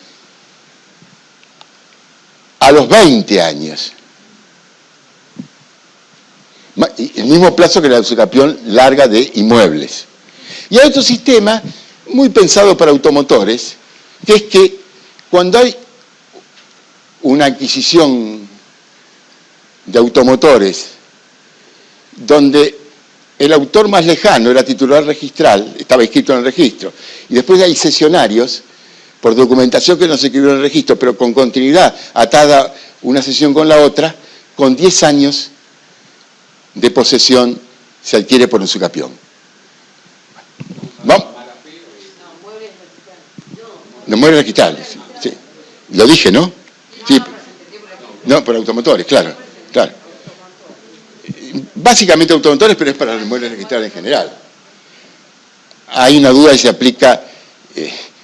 a los 20 años. El mismo plazo que la usucapión larga de inmuebles. Y hay otro sistema muy pensado para automotores, que es que cuando hay una adquisición de automotores donde el autor más lejano era titular registral, estaba inscrito en el registro, y después hay cesionarios por documentación que no se escribió en el registro, pero con continuidad atada una cesión con la otra, con 10 años de posesión se adquiere por usucapión. ¿Vamos? Los muebles registrales, sí. Lo dije, ¿no? Sí. No, por automotores, claro. Básicamente automotores, pero es para los muebles registrales en general. Hay una duda si se aplica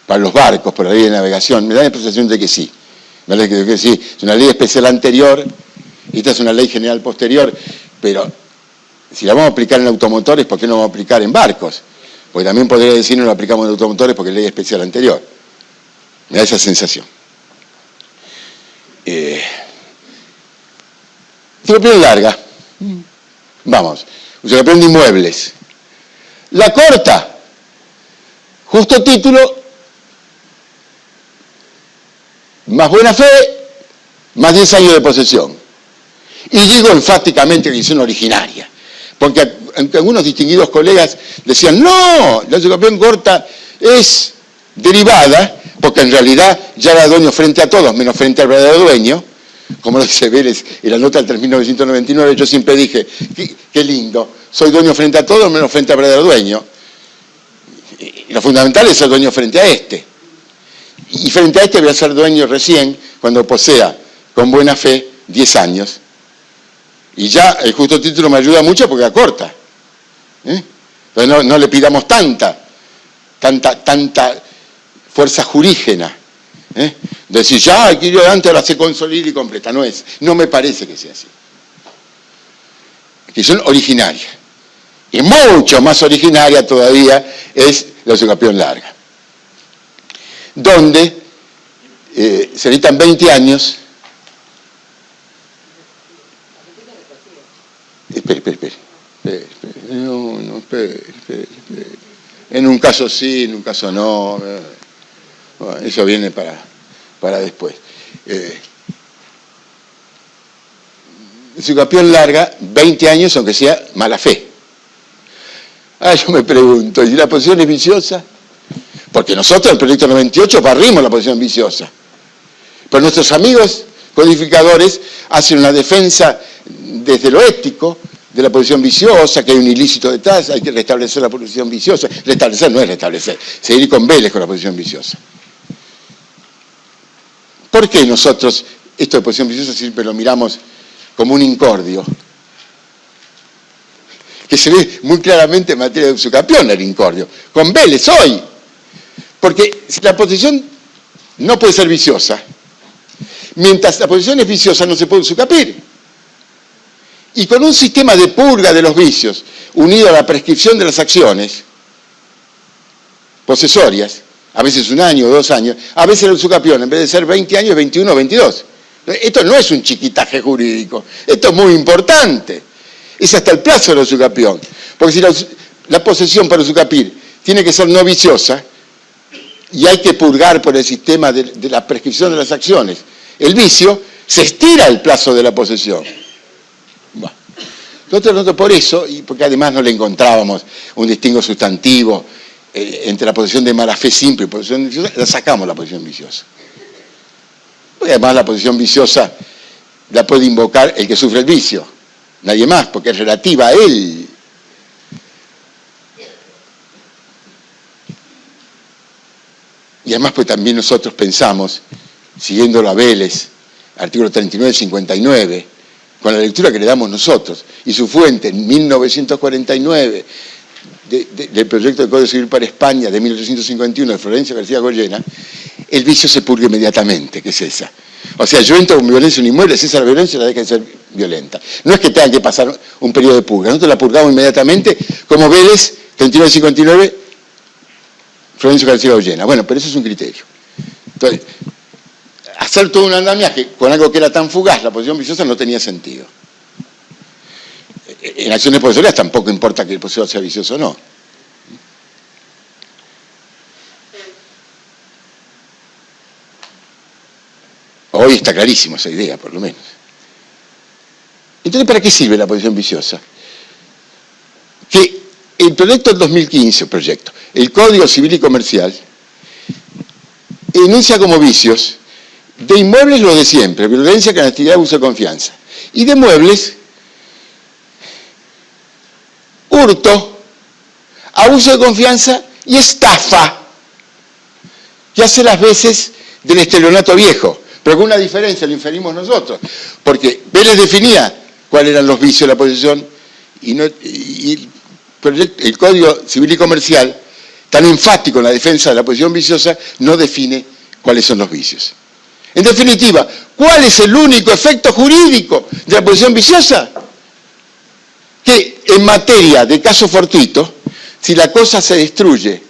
para los barcos, por la ley de navegación. Me da la impresión de que sí. Es una ley especial anterior, y esta es una ley general posterior, pero si la vamos a aplicar en automotores, ¿por qué no vamos a aplicar en barcos? Porque también podría decir no la aplicamos en automotores porque es ley especial anterior. Me da esa sensación. Usucapión larga. Vamos. Usucapión de inmuebles. La corta. Justo título. Más buena fe. Más 10 años de posesión. Y digo enfáticamente que es una originaria. Porque algunos distinguidos colegas decían, no, la usucapión corta es derivada, porque en realidad ya era dueño frente a todos, menos frente al verdadero dueño, como lo dice Vélez en la nota del 3999, yo siempre dije, qué lindo, soy dueño frente a todos, menos frente al verdadero dueño. Y lo fundamental es ser dueño frente a este. Y frente a este voy a ser dueño recién, cuando posea con buena fe 10 años. Y ya el justo título me ayuda mucho porque acorta. Entonces no le pidamos tanta fuerza jurígena. Decir, ya, aquí yo antes la sé consolida y completa. No me parece que sea así. Que son originarias. Y mucho más originaria todavía es la usucapión larga. Donde se necesitan 20 años. Espere. En un caso sí, en un caso no. Bueno, eso viene para después. Usucapión larga 20 años, aunque sea mala fe. Yo me pregunto, ¿y la posición es viciosa? Porque nosotros en el proyecto 98 barrimos la posición viciosa. Pero nuestros amigos codificadores hacen una defensa desde lo ético de la posición viciosa, que hay un ilícito detrás, hay que restablecer la posición viciosa. Restablecer no es restablecer, seguir con Vélez con la posición viciosa. ¿Por qué nosotros esto de posición viciosa siempre lo miramos como un incordio? Que se ve muy claramente en materia de Usucapión el incordio. Con Vélez hoy. Porque la posición no puede ser viciosa. Mientras la posición es viciosa no se puede usucapir. Y con un sistema de purga de los vicios, unido a la prescripción de las acciones posesorias, a veces 1 año o 2 años, a veces el usucapión, en vez de ser 20 años, 21 o 22. Esto no es un chiquitaje jurídico, esto es muy importante. Es hasta el plazo del usucapión. Porque si la posesión para usucapir tiene que ser no viciosa, y hay que purgar por el sistema de la prescripción de las acciones el vicio, se estira el plazo de la posesión. Bueno, nosotros por eso, y porque además no le encontrábamos un distingo sustantivo entre la posesión de mala fe simple y posesión viciosa, la sacamos la posesión viciosa. Porque además la posesión viciosa la puede invocar el que sufre el vicio, nadie más, porque es relativa a él. Y además pues también nosotros pensamos, siguiendo a Vélez, artículo 39 y 59, con la lectura que le damos nosotros, y su fuente en 1949, del proyecto de Código Civil para España de 1851 de Florencia García Goyena, el vicio se purga inmediatamente, que es esa. O sea, yo entro con violencia en un inmueble, cesa la violencia, la deja de ser violenta. No es que tengan que pasar un periodo de purga, nosotros la purgamos inmediatamente, como Vélez, 39 y 59, Florencio García Goyena. Bueno, pero eso es un criterio. Entonces, hacer todo un andamiaje con algo que era tan fugaz, la posición viciosa, no tenía sentido. En acciones posesorias tampoco importa que el poseedor sea vicioso o no. Hoy está clarísimo esa idea, por lo menos. Entonces, ¿para qué sirve la posición viciosa? Que el proyecto del 2015, el Código Civil y Comercial, enuncia como vicios de inmuebles los de siempre: violencia, clandestinidad, abuso de confianza. Y de muebles, hurto, abuso de confianza y estafa, que hace las veces del estelionato viejo, pero con una diferencia, lo inferimos nosotros, porque Vélez definía cuáles eran los vicios de la posesión y el Código Civil y Comercial, tan enfático en la defensa de la posesión viciosa, no define cuáles son los vicios. En definitiva, ¿cuál es el único efecto jurídico de la posesión viciosa? Que en materia de caso fortuito, si la cosa se destruye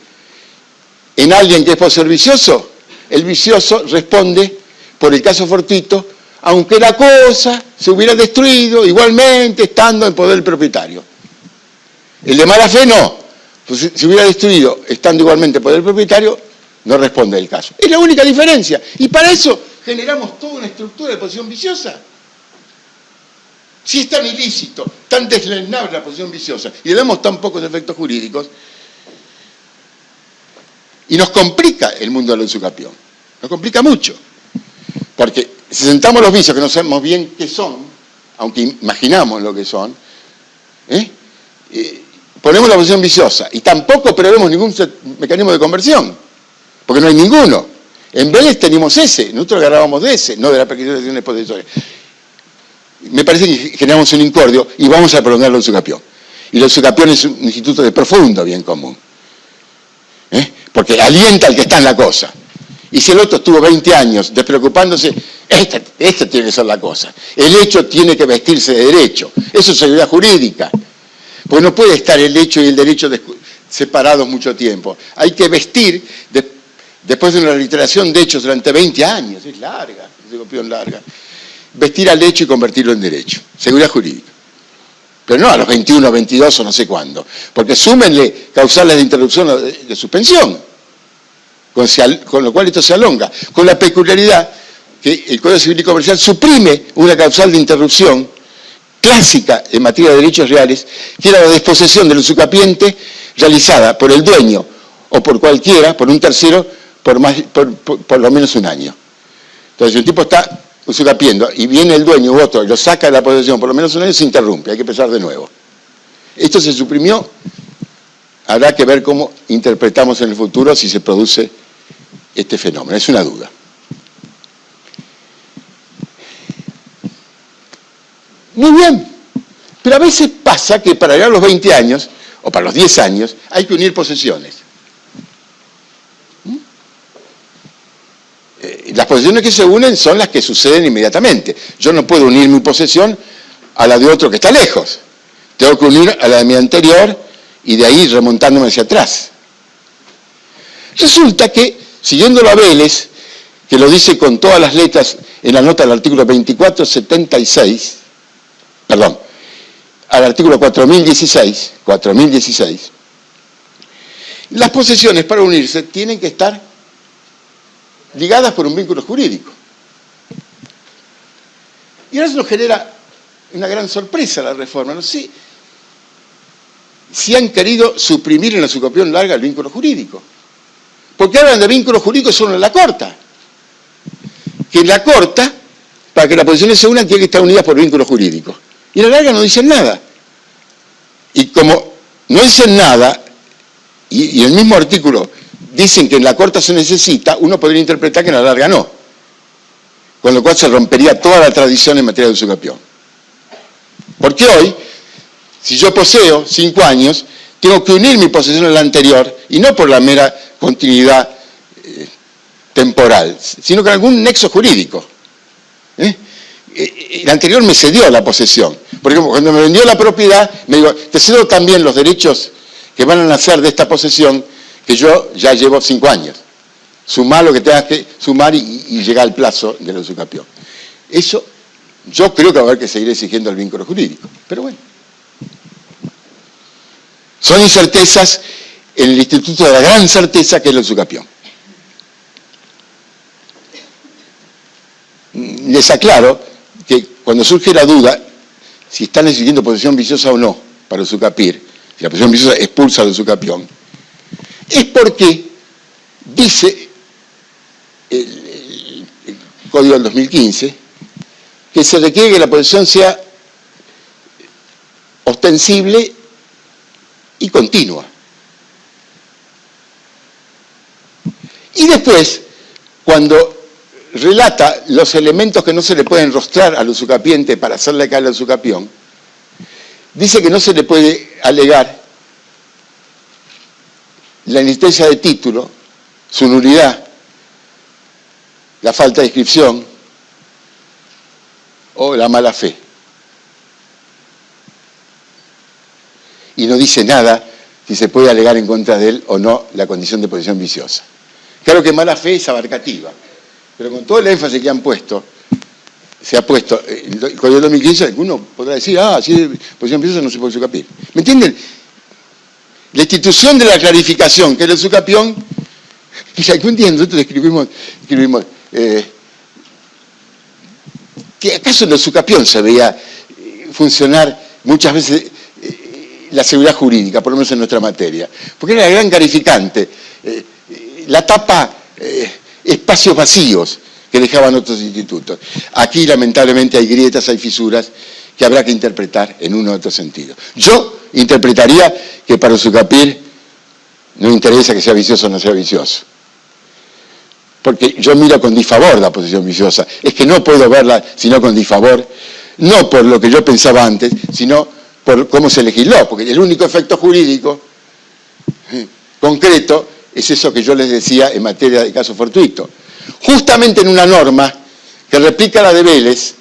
en alguien que es poseedor vicioso, el vicioso responde por el caso fortuito, aunque la cosa se hubiera destruido igualmente estando en poder del propietario. El de mala fe no, pues si hubiera destruido estando igualmente en poder del propietario, no responde el caso. Es la única diferencia. Y para eso generamos toda una estructura de posesión viciosa. Si es tan ilícito, tan deslenable la posesión viciosa, y le damos tan pocos efectos jurídicos, y nos complica el mundo del usucapión. Nos complica mucho. Porque si sentamos los vicios que no sabemos bien qué son, aunque imaginamos lo que son, ponemos la posesión viciosa y tampoco prevemos ningún mecanismo de conversión, porque no hay ninguno. En Vélez teníamos ese, nosotros agarrábamos de ese, no de la prescripción de acciones posesorias. Me parece que generamos un incordio y vamos a prolongar el usucapión. Y el usucapión es un instituto de profundo bien común, porque alienta al que está en la cosa. Y si el otro estuvo 20 años despreocupándose, esta tiene que ser la cosa. El hecho tiene que vestirse de derecho. Eso es seguridad jurídica. Porque no puede estar el hecho y el derecho separados mucho tiempo. Hay que vestir, después de una reiteración de hechos durante 20 años, es larga, es larga, vestir al hecho y convertirlo en derecho. Seguridad jurídica. pero no a los 21, 22 o no sé cuándo, porque súmenle causales de interrupción o de suspensión, con lo cual esto se alonga, con la peculiaridad que el Código Civil y Comercial suprime una causal de interrupción clásica en materia de derechos reales, que era la desposesión del usucapiente realizada por el dueño o por cualquiera, por un tercero, por lo menos un año. Entonces, si un tipo está usucapiendo y viene el dueño u otro y lo saca de la posesión por lo menos un año, se interrumpe, hay que empezar de nuevo. Esto se suprimió, habrá que ver cómo interpretamos en el futuro si se produce este fenómeno, es una duda. Muy bien, pero a veces pasa que para llegar a los 20 años, o para los 10 años, hay que unir posesiones. Las posesiones que se unen son las que suceden inmediatamente. Yo no puedo unir mi posesión a la de otro que está lejos. Tengo que unir a la de mi anterior y de ahí remontándome hacia atrás. Resulta que, siguiéndolo a Vélez, que lo dice con todas las letras en la nota del artículo 2476, perdón, al artículo 4016, las posesiones para unirse tienen que estar ligadas por un vínculo jurídico. Y ahora eso nos genera una gran sorpresa la reforma. No sé si han querido suprimir en la usucapión larga el vínculo jurídico. Porque hablan de vínculo jurídico solo en la corta. Que en la corta, para que las posesiones se unan, tienen que estar unidas por vínculo jurídico. Y en la larga no dicen nada. Y como no dicen nada, y el mismo artículo dicen que en la corta se necesita, uno podría interpretar que en la larga no. Con lo cual se rompería toda la tradición en materia de usucapión. Porque hoy, si yo poseo 5 años, tengo que unir mi posesión a la anterior, y no por la mera continuidad temporal, sino con algún nexo jurídico. El anterior me cedió la posesión. Por ejemplo, cuando me vendió la propiedad, me dijo, te cedo también los derechos que van a nacer de esta posesión, que yo ya llevo 5 años. Sumar lo que tengas que sumar y llegar al plazo de la usucapión. Eso, yo creo que va a haber que seguir exigiendo el vínculo jurídico. Pero bueno. Son incertezas en el instituto de la gran certeza que es la usucapión. Les aclaro que cuando surge la duda si están exigiendo posesión viciosa o no para usucapir, si la posesión viciosa expulsa la usucapión, es porque dice el Código del 2015 que se requiere que la posesión sea ostensible y continua. Y después, cuando relata los elementos que no se le pueden rostrar al usucapiente para hacerle caer la usucapión, dice que no se le puede alegar la inexistencia de título, su nulidad, la falta de inscripción o la mala fe. Y no dice nada si se puede alegar en contra de él o no la condición de posesión viciosa. Claro que mala fe es abarcativa, pero con todo el énfasis que han puesto, se ha puesto el Código del 2015, uno podrá decir, si es posesión viciosa no se puede usucapir. ¿Me entienden? La institución de la clarificación, que es el usucapión, que algún día nosotros escribimos que acaso en el usucapión se veía funcionar muchas veces la seguridad jurídica, por lo menos en nuestra materia, porque era la gran clarificante, la tapa espacios vacíos que dejaban otros institutos. Aquí lamentablemente hay grietas, hay fisuras que habrá que interpretar en uno u otro sentido. Yo interpretaría que para usucapir no me interesa que sea vicioso o no sea vicioso. Porque yo miro con disfavor la posesión viciosa. Es que no puedo verla sino con disfavor, no por lo que yo pensaba antes, sino por cómo se legisló. Porque el único efecto jurídico concreto es eso que yo les decía en materia de caso fortuito. Justamente en una norma que replica la de Vélez,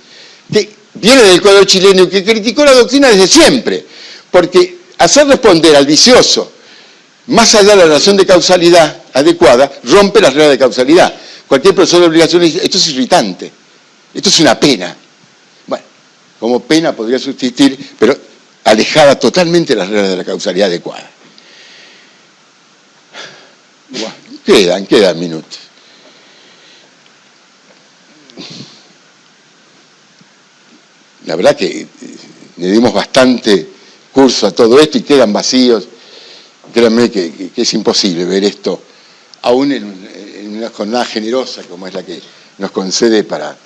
que viene del Código chileno y que criticó la doctrina desde siempre, porque hacer responder al vicioso más allá de la relación de causalidad adecuada, rompe las reglas de causalidad. Cualquier profesor de obligaciones dice, esto es irritante, esto es una pena. Bueno, como pena podría subsistir, pero alejada totalmente de las reglas de la causalidad adecuada. Bueno, quedan minutos. La verdad que le dimos bastante curso a todo esto y quedan vacíos. Créanme que es imposible ver esto, aún en una jornada generosa como es la que nos concede para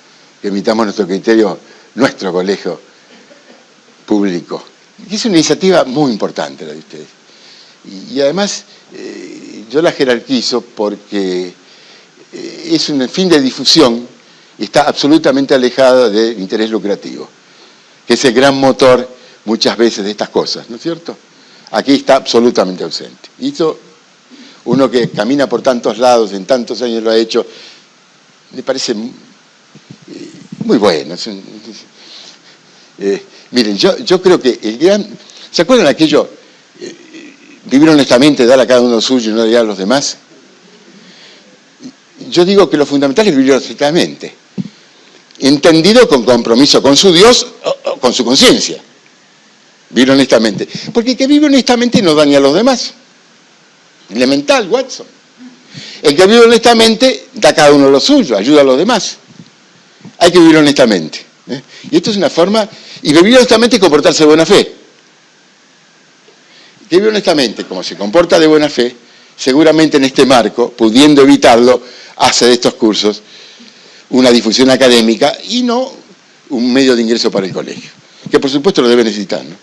que emitamos nuestro criterio, nuestro colegio público. Es una iniciativa muy importante la de ustedes. Y además yo la jerarquizo porque es un fin de difusión y está absolutamente alejada del interés lucrativo, que es el gran motor muchas veces de estas cosas, ¿no es cierto? Aquí está absolutamente ausente. Y eso, uno que camina por tantos lados, en tantos años lo ha hecho, me parece muy bueno. Miren, yo creo que el gran... ¿Se acuerdan aquello? Vivir honestamente, dar a cada uno lo suyo y no dar a los demás. Yo digo que lo fundamental es vivir honestamente, entendido con compromiso con su Dios o con su conciencia. Vivir honestamente. Porque el que vive honestamente no daña a los demás. Elemental, Watson. El que vive honestamente da a cada uno lo suyo, ayuda a los demás. Hay que vivir honestamente. Y esto es una forma... Y vivir honestamente y comportarse de buena fe. Que vive honestamente, como se comporta de buena fe, seguramente en este marco, pudiendo evitarlo, hace de estos cursos una difusión académica y no un medio de ingreso para el colegio, que por supuesto lo debe necesitar, ¿no?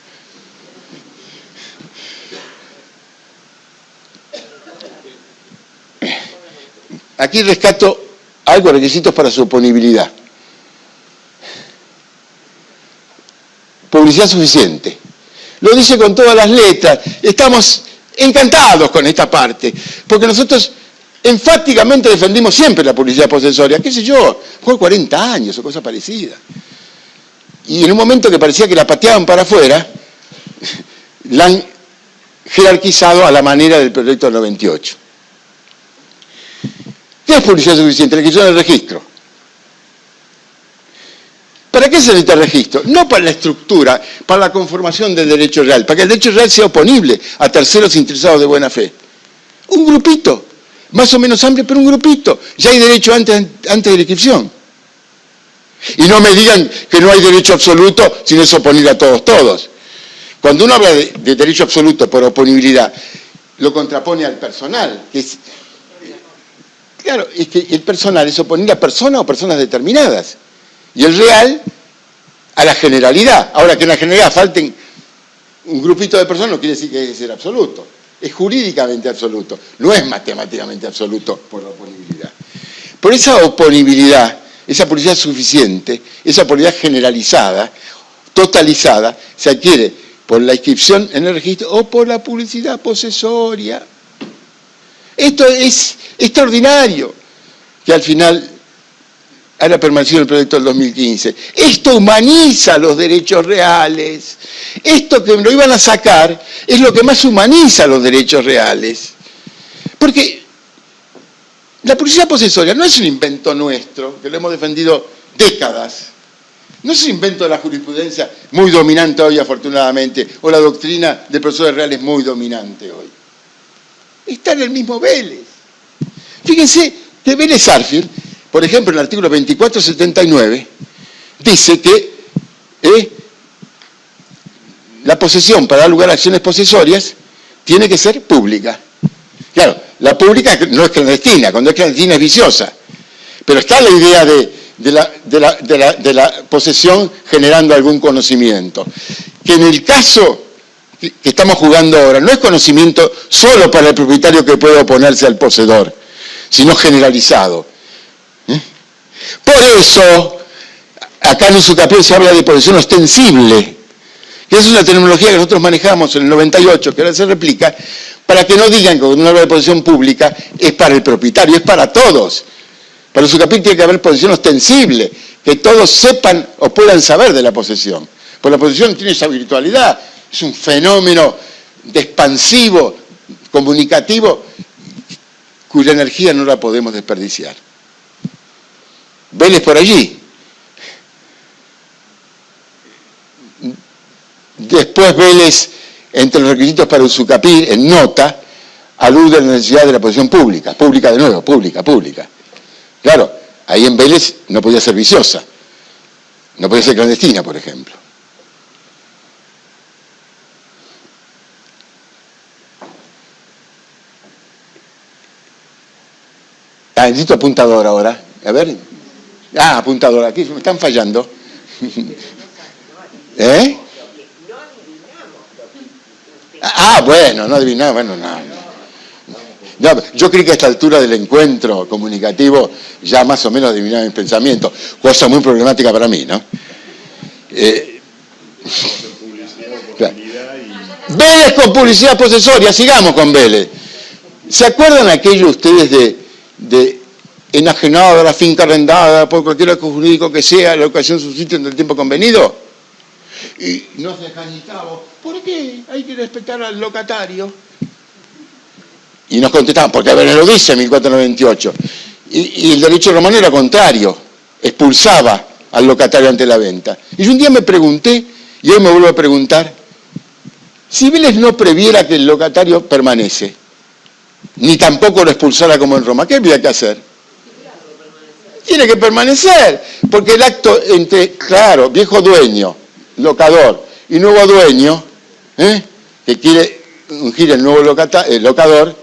Aquí rescato algo, requisitos para su oponibilidad. Publicidad suficiente. Lo dice con todas las letras. Estamos encantados con esta parte, porque nosotros enfáticamente defendimos siempre la publicidad posesoria. ¿Qué sé yo? Fue 40 años o cosa parecida. Y en un momento que parecía que la pateaban para afuera, la han jerarquizado a la manera del proyecto del 98. ¿Qué es publicidad suficiente? La inscripción del registro. ¿Para qué se necesita el registro? No para la estructura, para la conformación del derecho real, para que el derecho real sea oponible a terceros interesados de buena fe. Un grupito, más o menos amplio, pero un grupito. Ya hay derecho antes de la inscripción. Y no me digan que no hay derecho absoluto si no es oponer a todos. Cuando uno habla de derecho absoluto por oponibilidad, lo contrapone al personal, que es... Claro, es que el personal es oponer a personas o personas determinadas. Y el real a la generalidad. Ahora, que en la generalidad falten un grupito de personas no quiere decir que debe ser absoluto. Es jurídicamente absoluto. No es matemáticamente absoluto por la oponibilidad. Por esa oponibilidad, esa publicidad suficiente, esa publicidad generalizada, totalizada, se adquiere por la inscripción en el registro o por la publicidad posesoria. Esto es extraordinario, que al final haya permanecido el proyecto del 2015. Esto humaniza los derechos reales. Esto que lo iban a sacar es lo que más humaniza los derechos reales. Porque la publicidad posesoria no es un invento nuestro, que lo hemos defendido décadas. No es un invento de la jurisprudencia muy dominante hoy, afortunadamente, o la doctrina del profesor Real es muy dominante hoy. Está en el mismo Vélez. Fíjense que Vélez Sarsfield, por ejemplo, en el artículo 2479, dice que la posesión para dar lugar a acciones posesorias tiene que ser pública. Claro, la pública no es clandestina, cuando es clandestina es viciosa. Pero está la idea de la posesión generando algún conocimiento. Que en el caso que estamos jugando ahora, no es conocimiento solo para el propietario que puede oponerse al poseedor, sino generalizado. Por eso, acá en Usucapión se habla de posesión ostensible, que es una terminología que nosotros manejamos en el 98, que ahora se replica, para que no digan que cuando uno habla de posesión pública es para el propietario, es para todos. Para Usucapión tiene que haber posesión ostensible, que todos sepan o puedan saber de la posesión. Porque la posesión tiene esa virtualidad, es un fenómeno expansivo, comunicativo, cuya energía no la podemos desperdiciar. Vélez por allí. Después Después Vélez, entre los requisitos para Usucapión, en nota, alude a la necesidad de la posición pública. Pública de nuevo, pública. Claro, ahí en Vélez no podía ser viciosa, no podía ser clandestina, por ejemplo. Necesito apuntador ahora. A ver. Apuntador. Aquí me están fallando. ¿Eh? Bueno, no adivinamos. Bueno, no. Yo creí que a esta altura del encuentro comunicativo ya más o menos adivinaba mis pensamientos. Cosa muy problemática para mí, ¿no? Vélez con publicidad posesoria. Sigamos con Vélez. ¿Se acuerdan aquello ustedes de enajenado de la finca arrendada por cualquier acto jurídico que sea, la ocasión subsiste en el tiempo convenido? Y nos desgañitamos, ¿por qué hay que respetar al locatario? Y nos contestaban, porque Vélez lo dice en 1498. Y el derecho romano era contrario, expulsaba al locatario ante la venta. Y yo un día me pregunté, y hoy me vuelvo a preguntar, si Vélez no previera que el locatario permanece, ni tampoco lo expulsara como en Roma, ¿qué había que hacer? Tiene que permanecer, porque el acto entre, claro, viejo dueño, locador, y nuevo dueño, que quiere ungir el nuevo locador,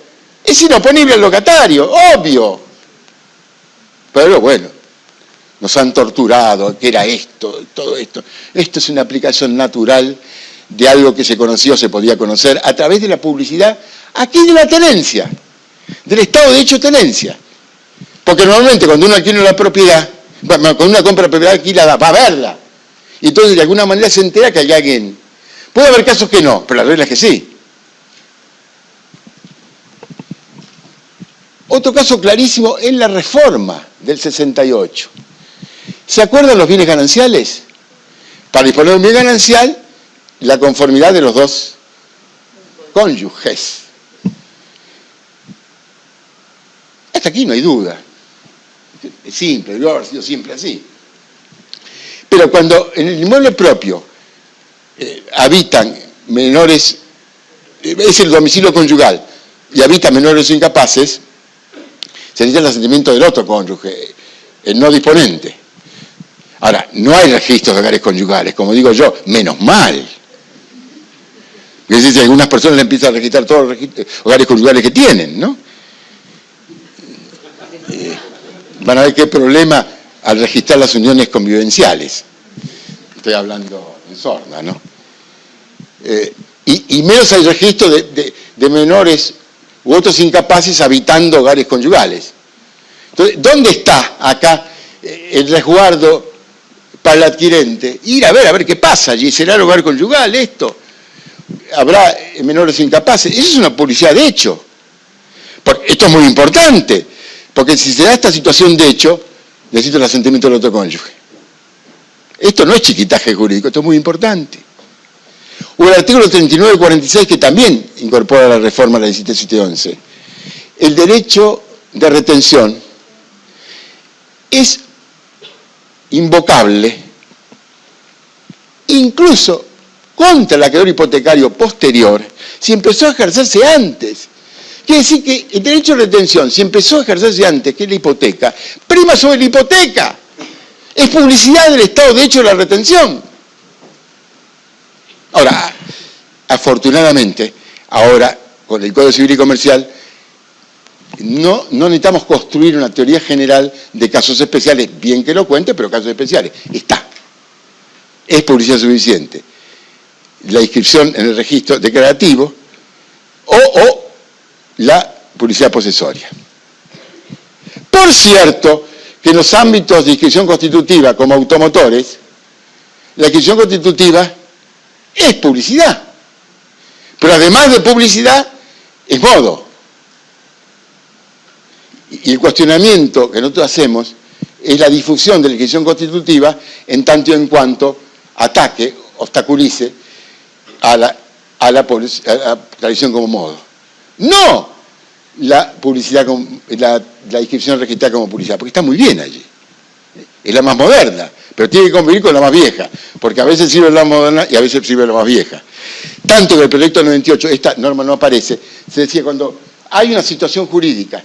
es inoponible al locatario, obvio. Pero bueno, nos han torturado, que era esto, todo esto. Esto es una aplicación natural de algo que se conocía o se podía conocer a través de la publicidad, aquí de la tenencia, del Estado de hecho de tenencia. Porque normalmente cuando uno adquiere la propiedad, cuando uno compra la propiedad aquí va a verla. Y entonces de alguna manera se entera que hay alguien. Puede haber casos que no, pero la regla es que sí. Otro caso clarísimo es la reforma del 68. ¿Se acuerdan los bienes gananciales? Para disponer de un bien ganancial, la conformidad de los dos cónyuges. Hasta aquí no hay duda. Es simple, debe haber sido siempre así. Pero cuando en el inmueble propio habitan menores, es el domicilio conyugal, y habitan menores o incapaces, se necesita el asentimiento del otro cónyuge, el no disponente. Ahora, no hay registros de hogares conyugales, como digo yo, menos mal. Es decir, algunas personas le empiezan a registrar todos los hogares conyugales que tienen, ¿no? Van a ver qué problema al registrar las uniones convivenciales. Estoy hablando en sorna, ¿no? Y menos hay registro de menores u otros incapaces habitando hogares conyugales. Entonces, ¿dónde está acá el resguardo para el adquirente? Ir a ver qué pasa allí. ¿Será el hogar conyugal esto? ¿Habrá menores incapaces? Eso es una publicidad de hecho. Porque esto es muy importante, porque si se da esta situación de hecho, necesito el asentimiento del otro cónyuge. Esto no es chiquitaje jurídico, esto es muy importante. O el artículo 39 y 46, que también incorpora la reforma a la 1711. El derecho de retención es invocable incluso contra el acreedor hipotecario posterior si empezó a ejercerse antes. Quiere decir que el derecho de retención, si empezó a ejercerse antes que la hipoteca, prima sobre la hipoteca. Es publicidad del Estado de hecho de la retención. Ahora, afortunadamente, ahora con el Código Civil y Comercial, no necesitamos construir una teoría general de casos especiales, bien que lo cuente, pero casos especiales. Está. Es publicidad suficiente. La inscripción en el registro declarativo o la publicidad posesoria. Por cierto, que en los ámbitos de inscripción constitutiva, como automotores, la inscripción constitutiva es publicidad. Pero además de publicidad, es modo. Y el cuestionamiento que nosotros hacemos es la difusión de la inscripción constitutiva en tanto y en cuanto ataque, obstaculice a la tradición como modo. No la publicidad, la inscripción registrada como publicidad, porque está muy bien allí. Es la más moderna, pero tiene que convivir con la más vieja, porque a veces sirve la moderna y a veces sirve la más vieja. Tanto que el proyecto 98, esta norma no aparece, se decía cuando hay una situación jurídica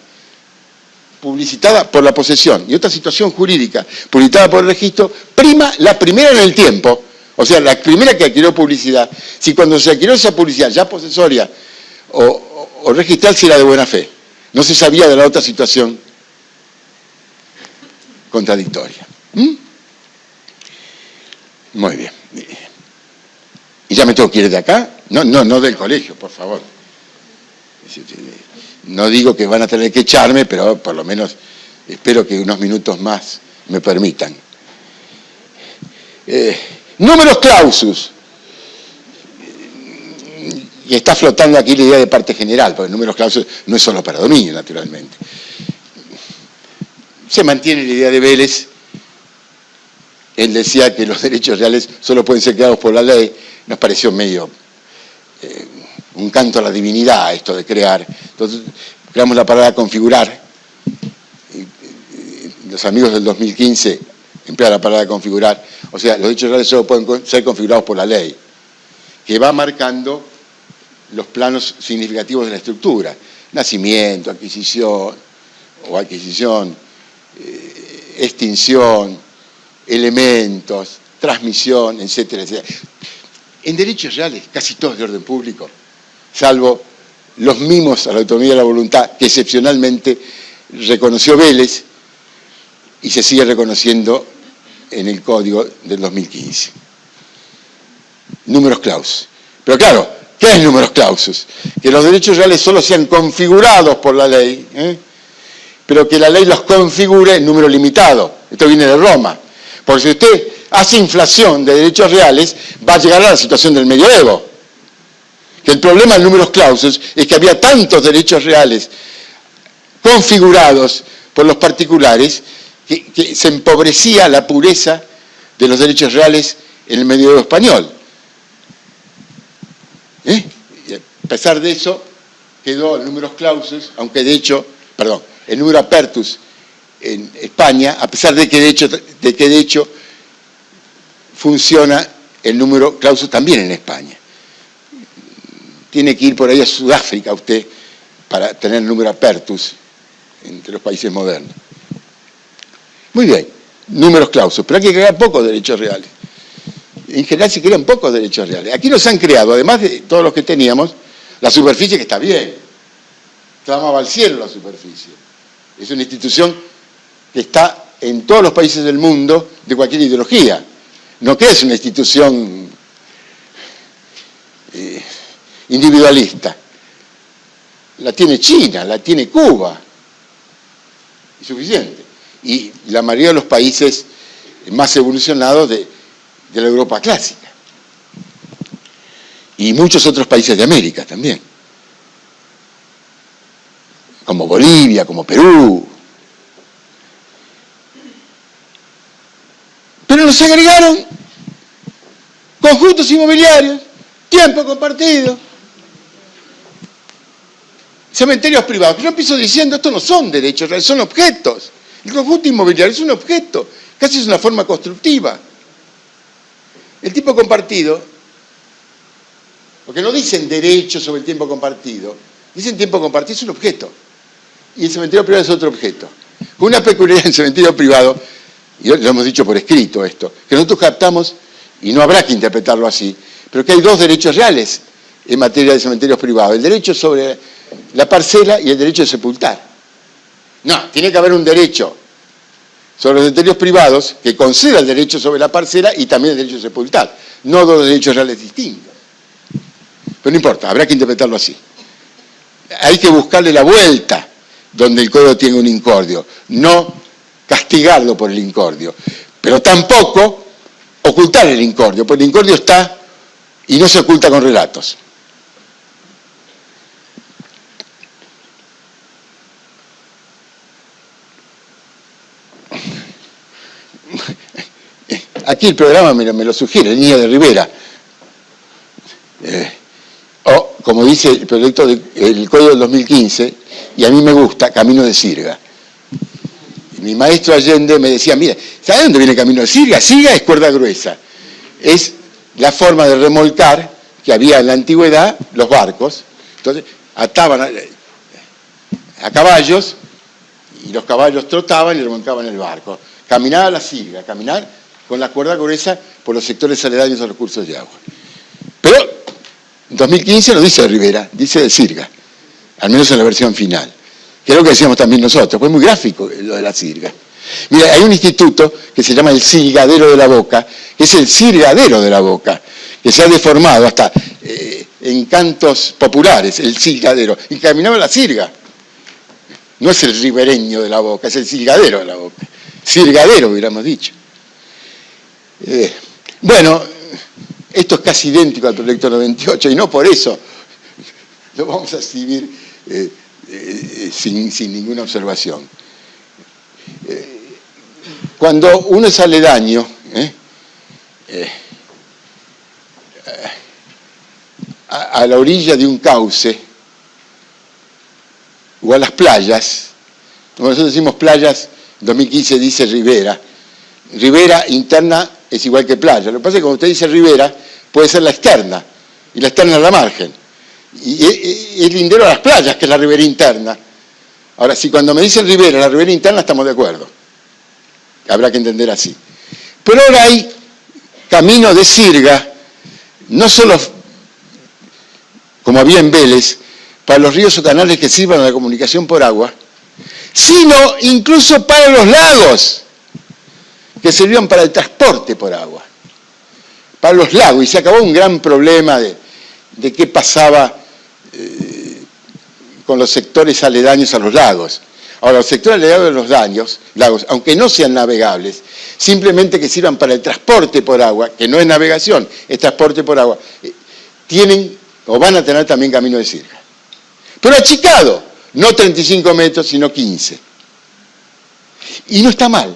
publicitada por la posesión y otra situación jurídica publicitada por el registro, prima la primera en el tiempo, o sea, la primera que adquirió publicidad. Si cuando se adquirió esa publicidad ya posesoria o registral, si era de buena fe, no se sabía de la otra situación contradictoria. Muy bien. ¿Y ya me tengo que ir de acá? No del colegio, por favor. No digo que van a tener que echarme, pero por lo menos espero que unos minutos más me permitan. Números clausus. Y está flotando aquí la idea de parte general, porque números clausus no es solo para dominio, naturalmente. Se mantiene la idea de Vélez. Él decía que los derechos reales solo pueden ser creados por la ley. Nos pareció medio un canto a la divinidad esto de crear. Entonces creamos la palabra configurar. Los amigos del 2015 emplean la palabra configurar. O sea, los derechos reales solo pueden ser configurados por la ley, que va marcando los planos significativos de la estructura. Nacimiento, adquisición, extinción, elementos, transmisión, etcétera, etcétera. En derechos reales, casi todos de orden público, salvo los mimos a la autonomía de la voluntad, que excepcionalmente reconoció Vélez y se sigue reconociendo en el Código del 2015. Números clausus. Pero claro, ¿qué es números clausus? Que los derechos reales solo sean configurados por la ley, pero que la ley los configure en número limitado. Esto viene de Roma. Porque si usted hace inflación de derechos reales, va a llegar a la situación del medioevo. Que el problema en números clausus es que había tantos derechos reales configurados por los particulares que se empobrecía la pureza de los derechos reales en el medioevo español. Y a pesar de eso, quedó el números clausus, aunque de hecho, el número apertus en España, a pesar de que de hecho funciona el número clausus también en España. Tiene que ir por ahí a Sudáfrica usted para tener el número apertus entre los países modernos. Muy bien, números clausus, pero hay que crear pocos derechos reales. En general se crean pocos derechos reales. Aquí nos han creado, además de todos los que teníamos, la superficie, que está bien. Clamaba al cielo la superficie. Es una institución que está en todos los países del mundo de cualquier ideología. No que es una institución individualista. La tiene China, la tiene Cuba. Es suficiente. Y la mayoría de los países más evolucionados de la Europa clásica. Y muchos otros países de América también. Como Bolivia, como Perú. Pero nos agregaron conjuntos inmobiliarios, tiempo compartido, cementerios privados. Yo empiezo diciendo, estos no son derechos reales, son objetos. El conjunto inmobiliario es un objeto, casi es una forma constructiva. El tiempo compartido, porque no dicen derecho sobre el tiempo compartido, dicen tiempo compartido es un objeto. Y el cementerio privado es otro objeto. Con una peculiaridad en el cementerio privado, y lo hemos dicho por escrito esto, que nosotros captamos, y no habrá que interpretarlo así, pero que hay dos derechos reales en materia de cementerios privados. El derecho sobre la parcela y el derecho de sepultar. No, tiene que haber un derecho sobre los cementerios privados que conceda el derecho sobre la parcela y también el derecho de sepultar. No dos derechos reales distintos. Pero no importa, habrá que interpretarlo así. Hay que buscarle la vuelta donde el código tiene un incordio, no castigarlo por el incordio, pero tampoco ocultar el incordio, porque el incordio está y no se oculta con relatos. Aquí el programa me lo sugiere, el Niño de Rivera. O, como dice el proyecto del Código del 2015, y a mí me gusta, Camino de Sirga. Mi maestro Allende me decía, mira, ¿sabes dónde viene el Camino de Sirga? Sirga es cuerda gruesa. Es la forma de remolcar que había en la antigüedad los barcos. Entonces ataban a caballos y los caballos trotaban y remontaban el barco. Caminaba la sirga, caminar con la cuerda gruesa por los sectores aledaños a los cursos de agua. Pero en 2015 no dice Rivera, dice de sirga, al menos en la versión final. Que es lo que decíamos también nosotros, fue muy gráfico lo de la sirga. Mira, hay un instituto que se llama el Silgadero de la Boca, que es el sirgadero de la Boca, que se ha deformado hasta en cantos populares, el silgadero, y caminaba la sirga. No es el ribereño de la Boca, es el silgadero de la Boca. Sirgadero, hubiéramos dicho. Bueno, esto es casi idéntico al proyecto 98 y no por eso lo vamos a escribir sin ninguna observación. Cuando uno es aledaño a la orilla de un cauce o a las playas, como nosotros decimos playas, en 2015 dice ribera, ribera interna es igual que playa. Lo que pasa es que cuando usted dice ribera, puede ser la externa, y la externa es la margen. Y es lindero a las playas, que es la ribera interna. Ahora, si cuando me dicen ribera, la ribera interna, estamos de acuerdo. Habrá que entender así. Pero ahora hay camino de sirga, no solo como había en Vélez, para los ríos o canales que sirvan a la comunicación por agua, sino incluso para los lagos, que sirvían para el transporte por agua. Para los lagos, y se acabó un gran problema de qué pasaba con los sectores aledaños a los lagos. Ahora, los sectores aledaños a los lagos, aunque no sean navegables, simplemente que sirvan para el transporte por agua, que no es navegación, es transporte por agua, tienen o van a tener también camino de sirga. Pero achicado, no 35 metros, sino 15. Y no está mal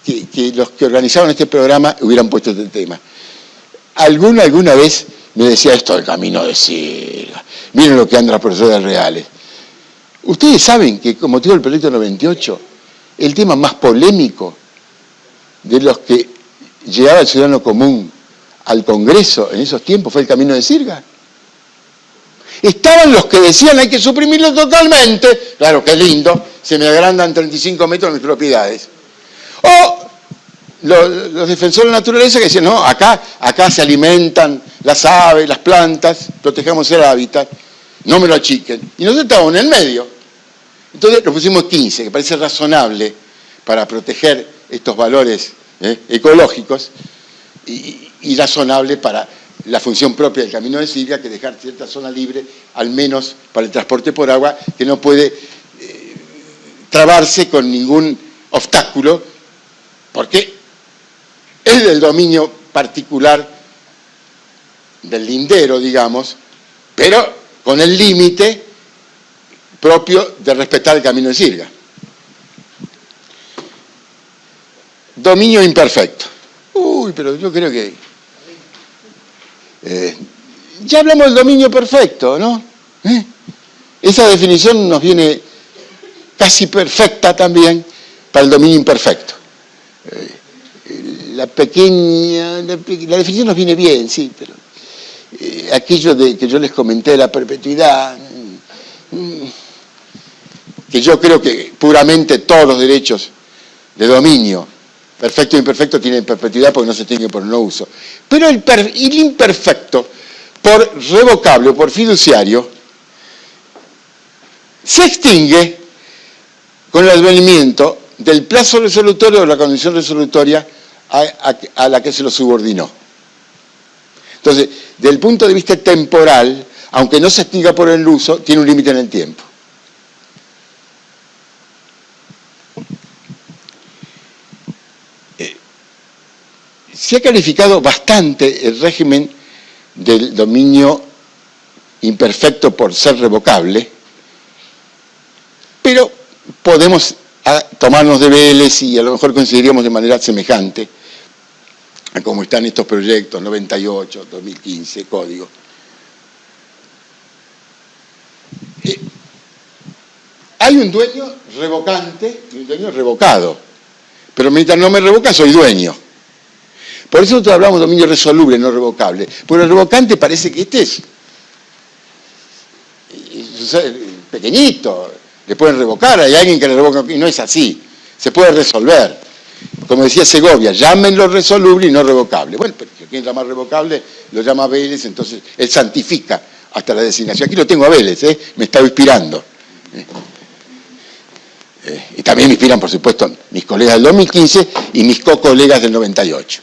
que los que organizaron este programa hubieran puesto este tema. Alguna vez me decía esto del camino de sirga. Miren lo que andan las profesoras reales. Ustedes saben que, como motivo del proyecto 98, el tema más polémico de los que llegaba el ciudadano común al Congreso en esos tiempos fue el camino de sirga. Estaban los que decían hay que suprimirlo totalmente. Claro, qué lindo, se me agrandan 35 metros mis propiedades. O los defensores de la naturaleza que decían, no, acá se alimentan las aves, las plantas, protejamos el hábitat, no me lo achiquen. Y nosotros estábamos en el medio. Entonces lo pusimos 15, que parece razonable para proteger estos valores ecológicos y razonable para la función propia del camino de sirga, que dejar cierta zona libre, al menos para el transporte por agua, que no puede trabarse con ningún obstáculo, porque es del dominio particular del lindero, digamos, pero con el límite propio de respetar el camino de sirga. Dominio imperfecto. Uy, pero yo creo que ya hablamos del dominio perfecto, ¿no? Esa definición nos viene casi perfecta también para el dominio imperfecto. La definición nos viene bien, sí, pero aquello que yo les comenté de la perpetuidad, que yo creo que puramente todos los derechos de dominio, perfecto e imperfecto, tienen perpetuidad porque no se extinguen por no uso. Pero el imperfecto, por revocable o por fiduciario, se extingue con el advenimiento del plazo resolutorio o la condición resolutoria a la que se lo subordinó. Entonces, desde el punto de vista temporal, aunque no se extinga por el uso, tiene un límite en el tiempo. Se ha calificado bastante el régimen del dominio imperfecto por ser revocable, pero podemos tomarnos de Vélez y a lo mejor consideraríamos de manera semejante a cómo están estos proyectos, 98, 2015, código. Hay un dueño revocante y un dueño revocado, pero mientras no me revoca soy dueño. Por eso nosotros hablamos de dominio resoluble, no revocable. Porque el revocante parece que este es pequeñito, le pueden revocar, hay alguien que le revoca, y no es así, se puede resolver. Como decía Segovia, llámenlo resoluble y no revocable. Bueno, pero quien llama revocable lo llama Vélez, entonces él santifica hasta la designación. Aquí lo tengo a Vélez, me está inspirando. Y también me inspiran, por supuesto, mis colegas del 2015 y mis co-colegas del 98.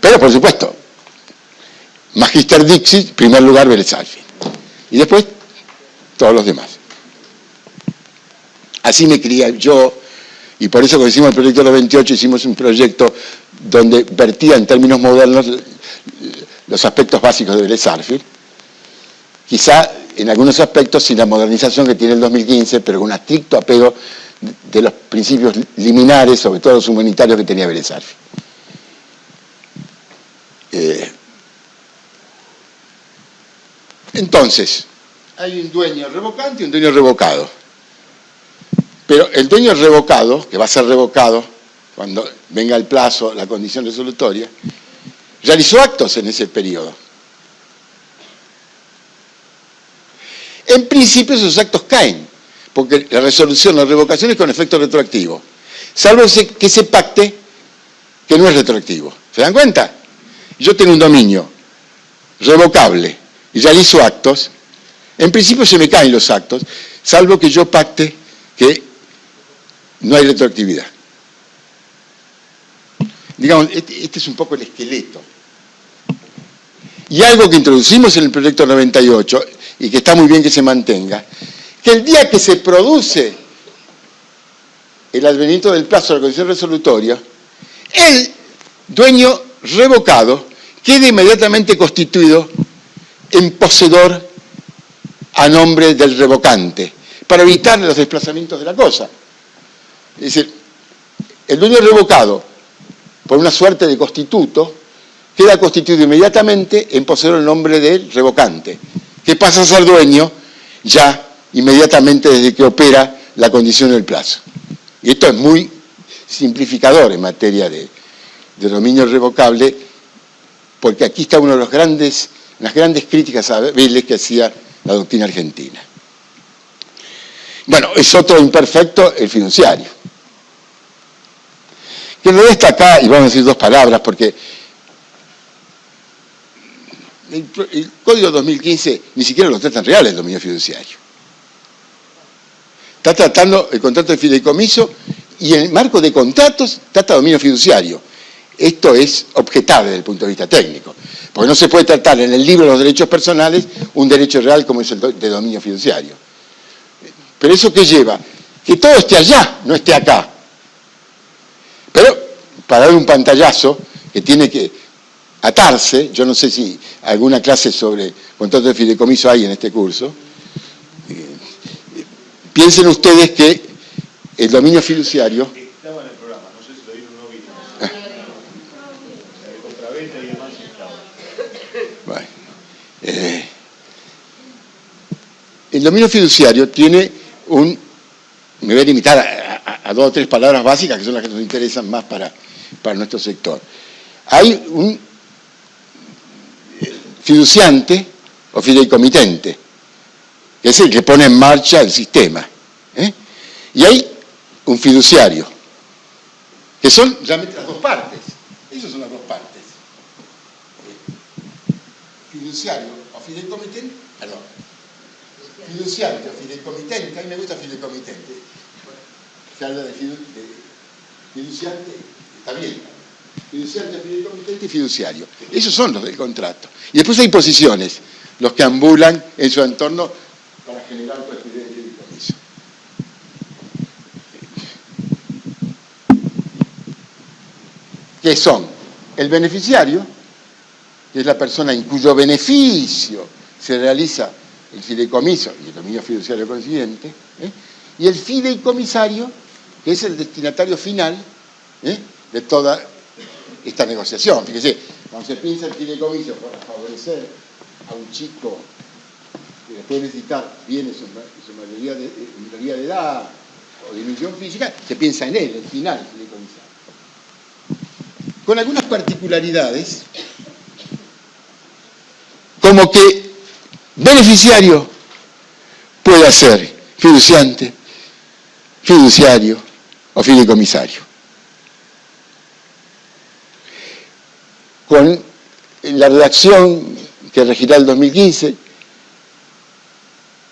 Pero, por supuesto, Magister Dixit, primer lugar Vélez Sarsfield. Y después, todos los demás. Así me crié yo, y por eso cuando hicimos el proyecto 98, hicimos un proyecto donde vertía en términos modernos los aspectos básicos de Vélez Sarsfield. Quizá en algunos aspectos sin la modernización que tiene el 2015, pero con un estricto apego de los principios liminares, sobre todo los humanitarios que tenía Vélez Sarsfield. Entonces, hay un dueño revocante y un dueño revocado. Pero el dueño revocado, que va a ser revocado cuando venga el plazo, la condición resolutoria, realizó actos en ese periodo. En principio esos actos caen, porque la resolución o revocación es con efecto retroactivo, salvo que se pacte que no es retroactivo. ¿Se dan cuenta? Yo tengo un dominio revocable y realizo actos, en principio se me caen los actos, salvo que yo pacte que no hay retroactividad. Digamos, este es un poco el esqueleto. Y algo que introducimos en el proyecto 98, y que está muy bien que se mantenga, que el día que se produce el advenimiento del plazo de la condición resolutoria, el dueño revocado quede inmediatamente constituido en poseedor a nombre del revocante, para evitar los desplazamientos de la cosa. Es decir, el dueño revocado, por una suerte de constituto, queda constituido inmediatamente en poseedor el nombre del revocante, que pasa a ser dueño ya inmediatamente desde que opera la condición del plazo. Y esto es muy simplificador en materia de dominio revocable, porque aquí está una de las grandes críticas a Vélez que hacía la doctrina argentina. Bueno, es otro imperfecto, el fiduciario. Que lo está acá, y vamos a decir dos palabras, porque el Código 2015 ni siquiera lo trata en real el dominio fiduciario. Está tratando el contrato de fideicomiso y en el marco de contratos trata dominio fiduciario. Esto es objetable desde el punto de vista técnico, porque no se puede tratar en el libro de los derechos personales un derecho real como es el de dominio fiduciario. Pero ¿eso qué lleva? Que todo esté allá, no esté acá. Pero para dar un pantallazo que tiene que atarse, yo no sé si alguna clase sobre contrato de fideicomiso hay en este curso, piensen ustedes que el dominio fiduciario... Estaba en el programa, no sé si lo vieron o no vieron. La compraventa y demás estaba. Bueno, el dominio fiduciario tiene un... Me voy a limitar a dos o tres palabras básicas que son las que nos interesan más para nuestro sector. Hay un fiduciante o fideicomitente, que es el que pone en marcha el sistema. Y hay un fiduciario, que son realmente las dos partes. Esas son las dos partes. Fiduciario o fideicomitente, perdón. Fiduciante o fideicomitente, a mí me gusta fideicomitente. Se habla de fiduciante, está bien. Fiduciante, fideicomitente y fiduciario. Esos son los del contrato. Y después hay posiciones, los que ambulan en su entorno para generar autoexpediente y fideicomiso. Que son el beneficiario, que es la persona en cuyo beneficio se realiza el fideicomiso y el dominio fiduciario consiguiente, y el fideicomisario, que es el destinatario final de toda esta negociación. Fíjese, cuando se piensa el fideicomiso para favorecer a un chico que después necesitar bienes en su mayoría de edad o dimensión física, se piensa en él, el final del fideicomisario. con algunas particularidades, como que beneficiario puede ser fiduciante, fiduciario o fideicomisario. Con la redacción que regirá el 2015,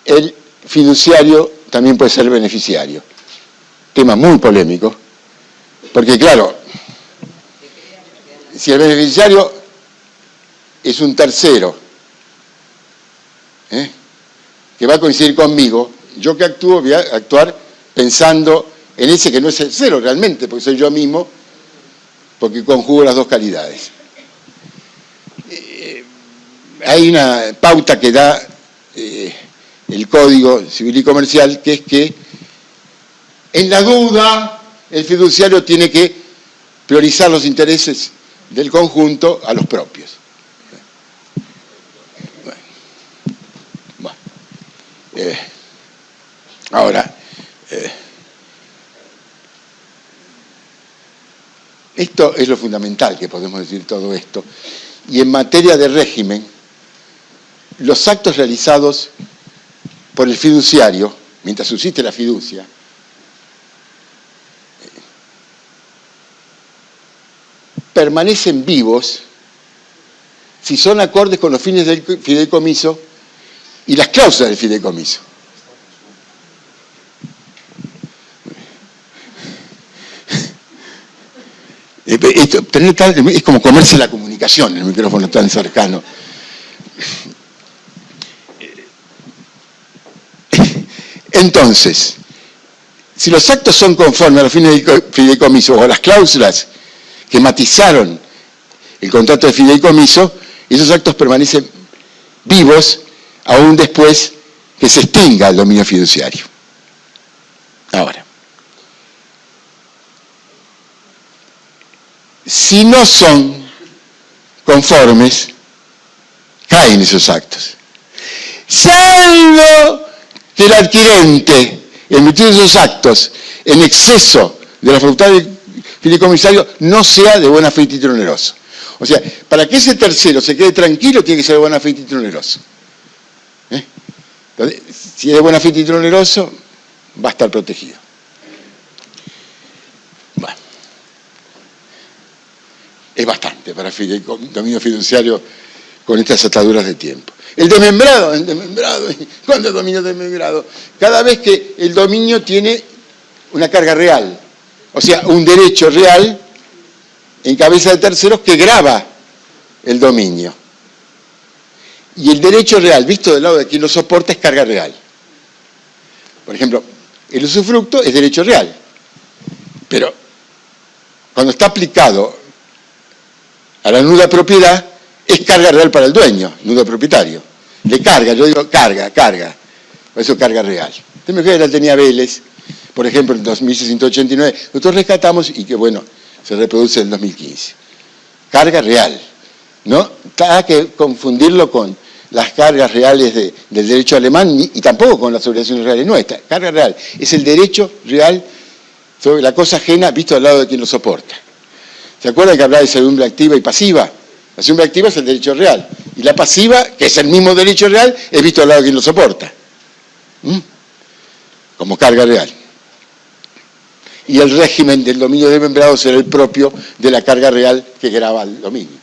el fiduciario también puede ser beneficiario. Tema muy polémico, porque claro, si el beneficiario es un tercero, que va a coincidir conmigo, yo que actúo voy a actuar pensando en ese que no es el cero realmente, porque soy yo mismo, porque conjugo las dos calidades. Hay una pauta que da el Código Civil y Comercial, que es que en la duda el fiduciario tiene que priorizar los intereses del conjunto a los propios. Ahora, esto es lo fundamental que podemos decir todo esto. Y en materia de régimen, los actos realizados por el fiduciario, mientras subsiste la fiducia, permanecen vivos si son acordes con los fines del fideicomiso y las cláusulas del fideicomiso. Es como comerse la comunicación, el micrófono tan cercano. Entonces, si los actos son conformes a los fines del fideicomiso o a las cláusulas que matizaron el contrato de fideicomiso, esos actos permanecen vivos aún después que se extinga el dominio fiduciario. Ahora, si no son conformes, caen esos actos. Salvo que el adquirente, en virtud de esos actos, en exceso de la facultad del fideicomisario, no sea de buena fe y título oneroso. O sea, para que ese tercero se quede tranquilo, tiene que ser de buena fe y título oneroso. Entonces, si es de buena fe y título oneroso, va a estar protegido. Bueno, es bastante para el dominio fiduciario con estas ataduras de tiempo. El desmembrado, ¿cuándo es dominio desmembrado? Cada vez que el dominio tiene una carga real, o sea, un derecho real en cabeza de terceros que grava el dominio. Y el derecho real, visto del lado de quien lo soporta, es carga real. Por ejemplo, el usufructo es derecho real, pero cuando está aplicado a la nuda propiedad, es carga real para el dueño, nudo propietario. Le carga, yo digo carga, por eso carga real. Usted me fija que la tenía Vélez, por ejemplo, en 2689, nosotros rescatamos y que, bueno, se reproduce en 2015. Carga real, ¿no? Hay que confundirlo con las cargas reales del derecho alemán y tampoco con las obligaciones reales nuestras. Carga real es el derecho real sobre la cosa ajena visto al lado de quien lo soporta. ¿Se acuerdan que hablaba de servidumbre activa y pasiva? La servidumbre activa es el derecho real. Y la pasiva, que es el mismo derecho real, es visto al lado de quien lo soporta. Como carga real. Y el régimen del dominio desmembrado será el propio de la carga real que grava el dominio.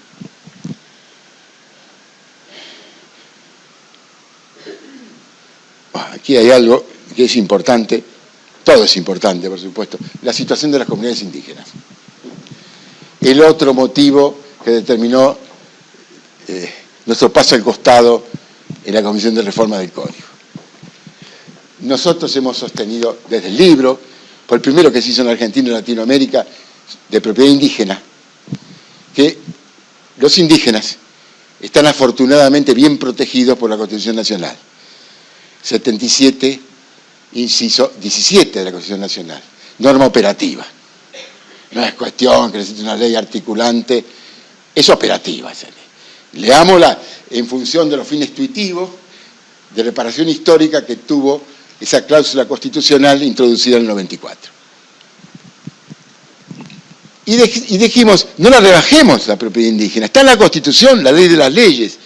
Aquí hay algo que es importante, todo es importante, por supuesto, la situación de las comunidades indígenas. El otro motivo que determinó nuestro paso al costado en la Comisión de Reforma del Código. Nosotros hemos sostenido desde el libro, fue el primero que se hizo en Argentina y Latinoamérica, de propiedad indígena, que los indígenas están afortunadamente bien protegidos por la Constitución Nacional. 77, inciso 17 de la Constitución Nacional, norma operativa. No es cuestión que necesite una ley articulante, es operativa. Leámosla en función de los fines tuitivos de reparación histórica que tuvo esa cláusula constitucional introducida en el 94. Y dijimos, no la rebajemos la propiedad indígena, está en la Constitución, la ley de las leyes.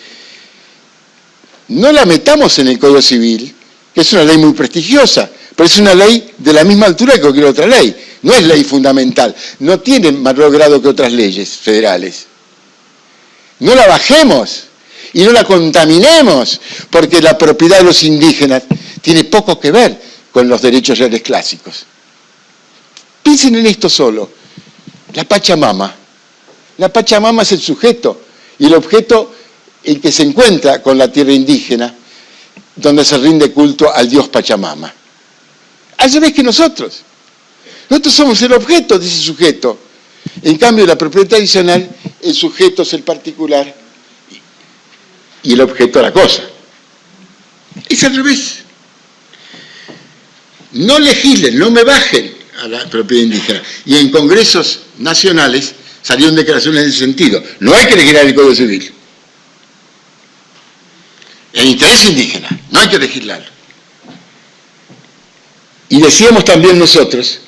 No la metamos en el Código Civil, que es una ley muy prestigiosa, pero es una ley de la misma altura que cualquier otra ley. No es ley fundamental, no tiene mayor grado que otras leyes federales. No la bajemos y no la contaminemos, porque la propiedad de los indígenas tiene poco que ver con los derechos reales clásicos. Piensen en esto solo. La Pachamama. La Pachamama es el sujeto y el objeto en que se encuentra con la tierra indígena, donde se rinde culto al dios Pachamama. Al revés que nosotros. Nosotros somos el objeto de ese sujeto. En cambio, la propiedad tradicional, el sujeto es el particular y el objeto la cosa. Es al revés. No legislen, no me bajen a la propiedad indígena. Y en congresos nacionales salieron declaraciones en ese sentido. No hay que legislar el Código Civil. El interés indígena, no hay que legislarlo. Y decíamos también nosotros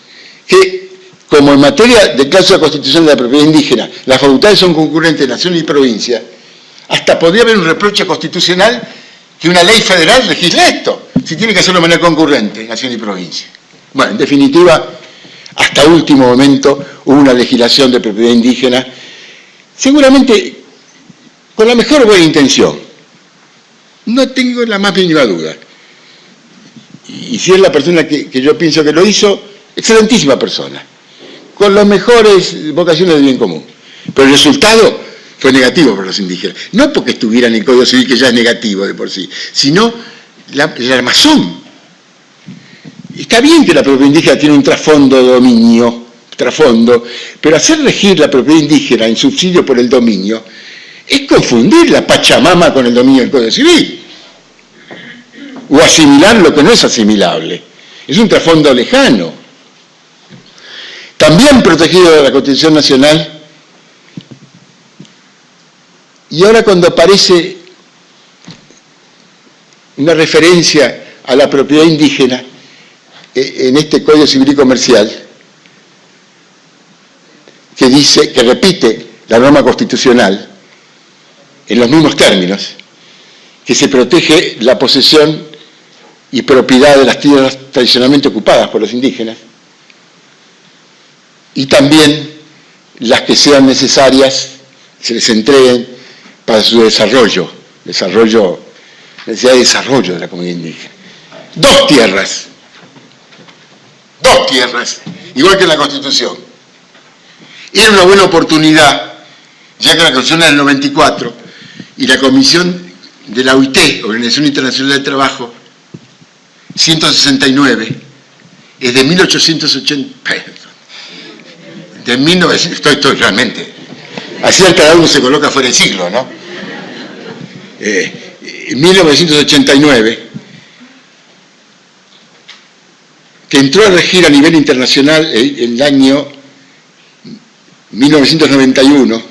que, como en materia de cláusula constitucional de la propiedad indígena, las facultades son concurrentes de nación y provincia, hasta podría haber un reproche constitucional que una ley federal legisle esto, si tiene que hacerlo de manera concurrente, nación y provincia. Bueno, en definitiva, hasta último momento hubo una legislación de propiedad indígena, seguramente con la mejor buena intención. No tengo la más mínima duda. Y si es la persona que yo pienso que lo hizo, excelentísima persona, con las mejores vocaciones de bien común. Pero el resultado fue negativo para los indígenas. No porque estuviera en el Código Civil, que ya es negativo de por sí, sino el armazón. Está bien que la propiedad indígena tiene un trasfondo de dominio, pero hacer regir la propiedad indígena en subsidio por el dominio es confundir la Pachamama con el dominio del Código Civil. O asimilar lo que no es asimilable. Es un trasfondo lejano. También protegido de la Constitución Nacional. Y ahora cuando aparece una referencia a la propiedad indígena en este Código Civil y Comercial, que dice, que repite la norma constitucional en los mismos términos, que se protege la posesión y propiedad de las tierras tradicionalmente ocupadas por los indígenas, y también las que sean necesarias se les entreguen para su desarrollo, necesidad de desarrollo de la comunidad indígena. Dos tierras, igual que en la Constitución. Era una buena oportunidad, ya que la Constitución es del 94 y la Comisión de la OIT, Organización Internacional del Trabajo, 169, es de 1880, de 1900, estoy realmente, así cada uno se coloca fuera del siglo, ¿no? 1989, que entró a regir a nivel internacional el año 1991,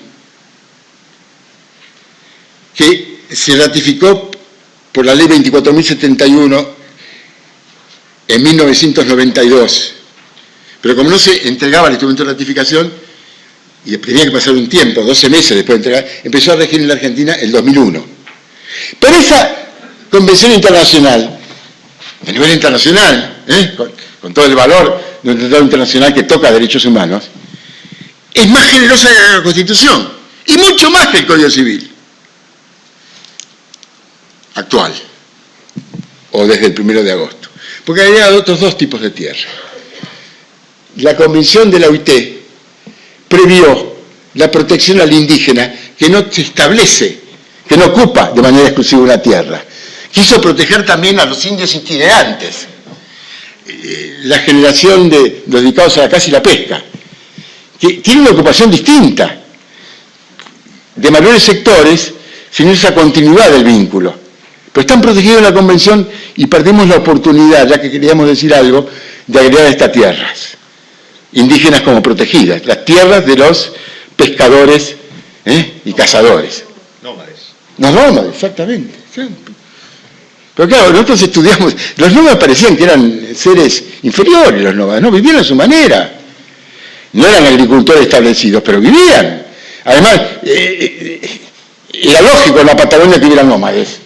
que se ratificó por la ley 24.071 en 1992. Pero como no se entregaba el instrumento de ratificación, y tenía que pasar un tiempo, 12 meses después de entregar, empezó a regir en la Argentina el 2001. Pero esa convención internacional, a nivel internacional, con todo el valor de un tratado internacional que toca derechos humanos, es más generosa que la Constitución, y mucho más que el Código Civil actual, o desde el 1 de agosto. Porque había otros dos tipos de tierra. La Convención de la OIT previó la protección al indígena que no se establece, que no ocupa de manera exclusiva una tierra. Quiso proteger también a los indios itinerantes, la generación de los dedicados a la caza y la pesca, que tienen una ocupación distinta, de mayores sectores, sin esa continuidad del vínculo. Pero están protegidos en la Convención y perdimos la oportunidad, ya que queríamos decir algo, de agregar estas tierras indígenas como protegidas, las tierras de los pescadores y cazadores. Nómades. Los nómades, exactamente. Pero claro, nosotros estudiamos, los nómades parecían que eran seres inferiores, los nómades, ¿no? Vivían a su manera. no eran agricultores establecidos, pero vivían. Además, era lógico en la Patagonia que hubieran nómades.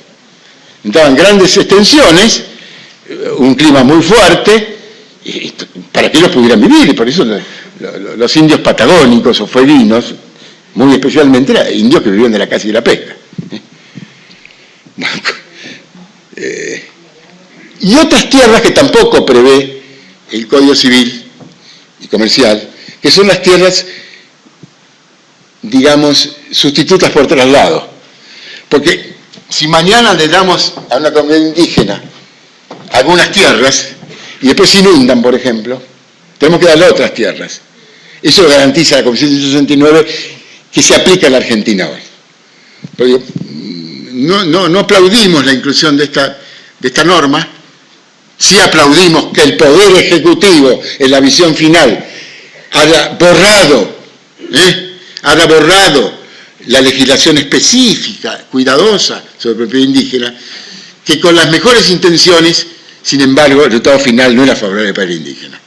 Estaban grandes extensiones, un clima muy fuerte, para que ellos pudieran vivir, y por eso los indios patagónicos o fueguinos, muy especialmente, eran indios que vivían de la caza y de la pesca. Y otras tierras que tampoco prevé el Código Civil y Comercial, que son las tierras, digamos, sustitutas por traslado. Porque si mañana le damos a una comunidad indígena algunas tierras y después se inundan, por ejemplo, tenemos que darle otras tierras. Eso lo garantiza la Convención 169 que se aplica en la Argentina hoy. Porque no aplaudimos la inclusión de esta norma, sí aplaudimos que el Poder Ejecutivo, en la visión final, haya borrado la legislación específica, cuidadosa, sobre propiedad indígena, que con las mejores intenciones, sin embargo, el resultado final no era favorable para el indígena.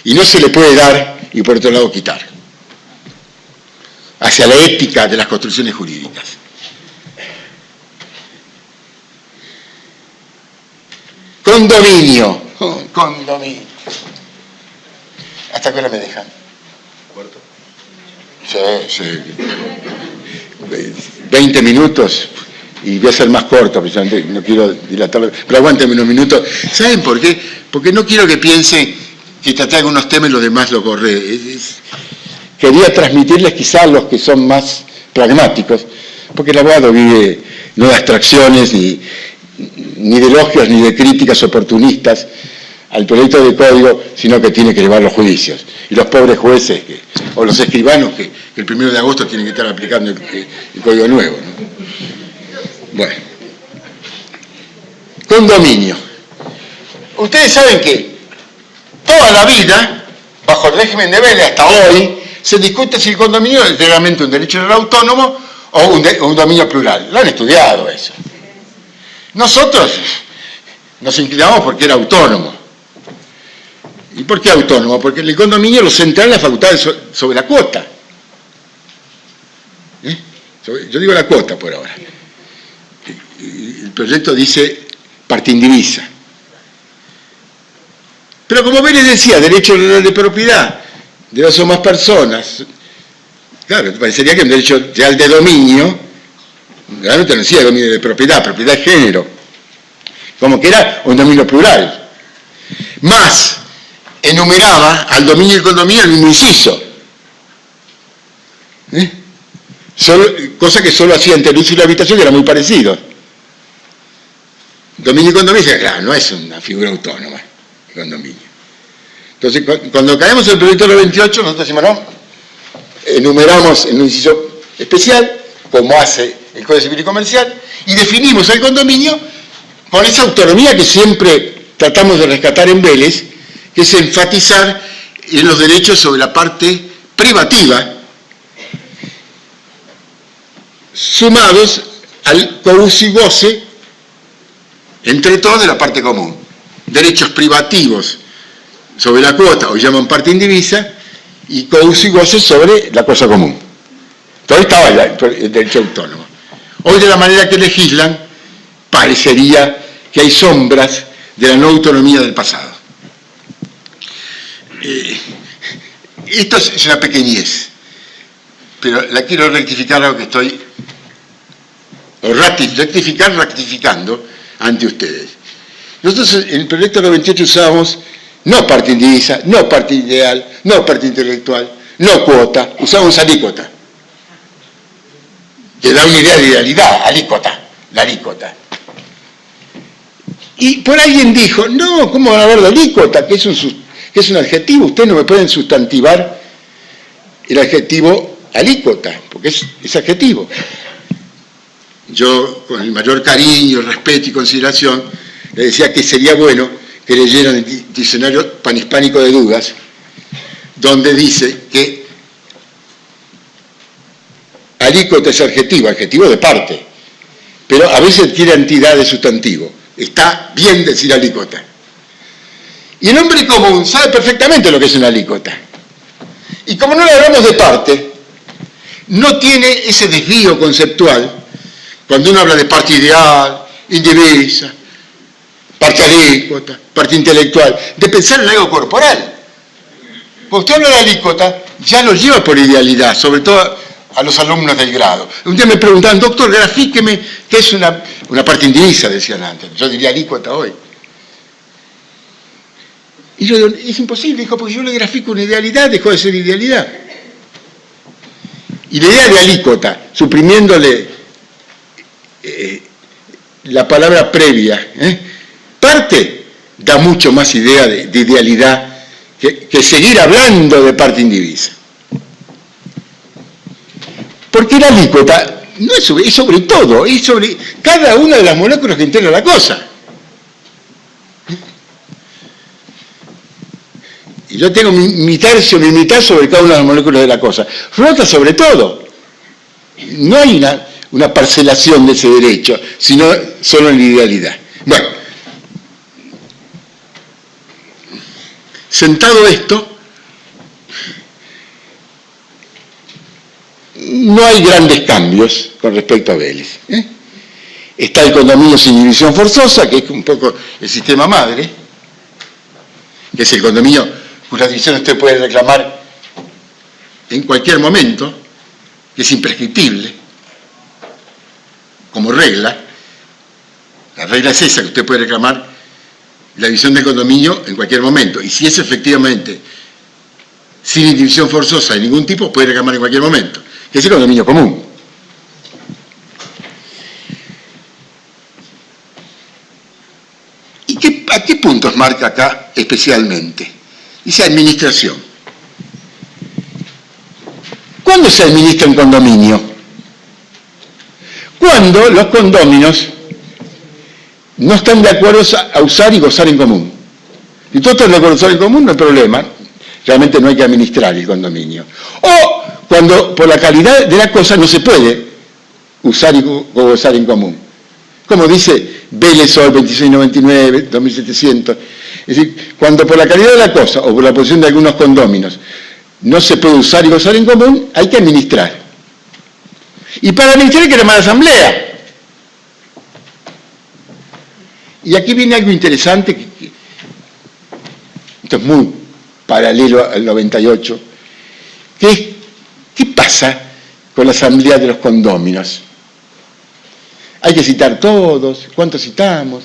Y no se le puede dar y por otro lado quitar, hacia la ética de las construcciones jurídicas. Condominio. Condominio. ¿Hasta qué hora me dejan? ¿Cuarto? Sí. 20 minutos y voy a ser más corto, precisamente, no quiero dilatarlo, pero aguántenme unos minutos. ¿Saben por qué? Porque no quiero que piensen que traté algunos temas y los demás los borré. Quería transmitirles quizás los que son más pragmáticos, porque el abogado vive no de abstracciones ni de elogios ni de críticas oportunistas al proyecto de código, sino que tiene que llevar los juicios. Y los pobres jueces o los escribanos que el 1 de agosto tienen que estar aplicando el código nuevo, ¿no? Bueno. Condominio. Ustedes saben que toda la vida, bajo el régimen de Vélez hasta hoy, se discute si el condominio es realmente un derecho autónomo o un dominio plural. Lo han estudiado eso. Nosotros nos inclinamos porque era autónomo. ¿Y por qué autónomo? Porque en el condominio lo central es la facultad sobre la cuota. Yo digo la cuota por ahora. El proyecto dice parte indivisa. Pero como Vélez decía, derecho real de propiedad de dos o más personas, claro, parecería que un derecho real de dominio, realmente no decía dominio de propiedad de género, como que era un dominio plural. Más, enumeraba al dominio y el condominio el mismo inciso. Cosa que solo hacía entre el uso y la habitación, que era muy parecido. Dominio y condominio, claro, no es una figura autónoma, el condominio. Entonces, cuando caemos en el proyecto 28, nosotros decimos, no, enumeramos en un inciso especial, como hace el Código Civil y Comercial, y definimos el condominio con esa autonomía que siempre tratamos de rescatar en Vélez, que es enfatizar en los derechos sobre la parte privativa, sumados al cous y goce entre todos de la parte común. Derechos privativos sobre la cuota, hoy llaman parte indivisa, y cous y goce sobre la cosa común. Entonces estaba el derecho autónomo. Hoy, de la manera que legislan, parecería que hay sombras de la no autonomía del pasado. Esto es una pequeñez, pero la quiero rectificar algo que estoy, rectificando ante ustedes. Nosotros en el proyecto 98 usábamos no parte indivisa, no parte ideal, no parte intelectual, no cuota, usábamos alícuota, que da una idea de idealidad, alícuota, la alícuota. Y por alguien dijo, no, ¿cómo van a hablar de alícuota? Que es un adjetivo, ustedes no me pueden sustantivar el adjetivo alícuota, porque es adjetivo. Yo, con el mayor cariño, respeto y consideración, le decía que sería bueno que leyeran el diccionario panhispánico de dudas, donde dice que alícuota es adjetivo de parte, pero a veces tiene entidad de sustantivo. Está bien decir alícuota. Y el hombre común sabe perfectamente lo que es una alícuota. Y como no le hablamos de parte, no tiene ese desvío conceptual cuando uno habla de parte ideal, indivisa, parte alícuota, parte intelectual, de pensar en algo corporal. Cuando usted habla de alícuota, ya lo lleva por idealidad, sobre todo a los alumnos del grado. Un día me preguntaban, doctor, grafíqueme qué es una parte indivisa, decían antes. Yo diría alícuota hoy. Y yo digo, es imposible, hijo, porque yo le grafico una idealidad, dejó de ser idealidad. Y la idea de alícuota, suprimiéndole la palabra previa, parte, da mucho más idea de idealidad que seguir hablando de parte indivisa. Porque la alícuota no es sobre todo, es sobre cada una de las moléculas que integra la cosa. Y yo tengo mi tercio, mi mitad sobre cada una de las moléculas de la cosa. Flota sobre todo. No hay una parcelación de ese derecho, sino solo en la idealidad. Bueno, sentado esto, no hay grandes cambios con respecto a Vélez. Está el condominio sin inhibición forzosa, que es un poco el sistema madre, que es el condominio cuya división usted puede reclamar en cualquier momento, que es imprescriptible, como regla. La regla es esa, que usted puede reclamar la división del condominio en cualquier momento. Y si es efectivamente sin indivisión forzosa de ningún tipo, puede reclamar en cualquier momento, que es el condominio común. ¿Y a qué puntos marca acá especialmente? Dice administración. ¿Cuándo se administra un condominio? Cuando los condóminos no están de acuerdo a usar y gozar en común. Si todos están de acuerdo a usar en común, no hay problema. Realmente no hay que administrar el condominio. O cuando por la calidad de la cosa no se puede usar o gozar en común. Como dice Vélez Sol 2699, 2700. Es decir, cuando por la calidad de la cosa o por la posición de algunos condóminos no se puede usar y gozar en común, hay que administrar. Y para administrar hay que llamar a asamblea. Y aquí viene algo interesante, esto es muy paralelo al 98, que es, ¿qué pasa con la asamblea de los condóminos? Hay que citar todos, ¿cuántos citamos?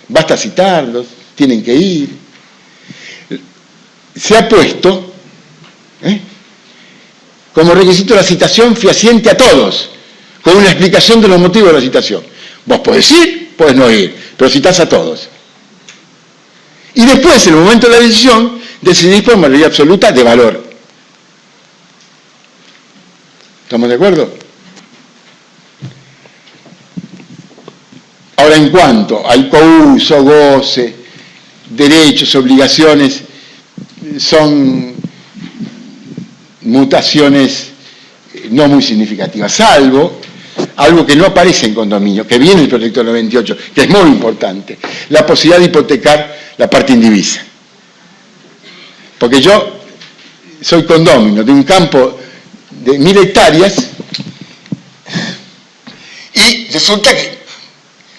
Basta citarlos, tienen que ir. Se ha puesto como requisito la citación fehaciente a todos, con una explicación de los motivos de la citación. Vos podés ir, podés no ir, pero citás a todos. Y después, en el momento de la decisión, decidís por mayoría absoluta de valor. ¿Estamos de acuerdo? Ahora, en cuanto al couso, goce, derechos, obligaciones, son mutaciones no muy significativas, salvo algo que no aparece en condominio, que viene el proyecto del 98, que es muy importante, la posibilidad de hipotecar la parte indivisa. Porque yo soy condominio de un campo de 1000 hectáreas y resulta que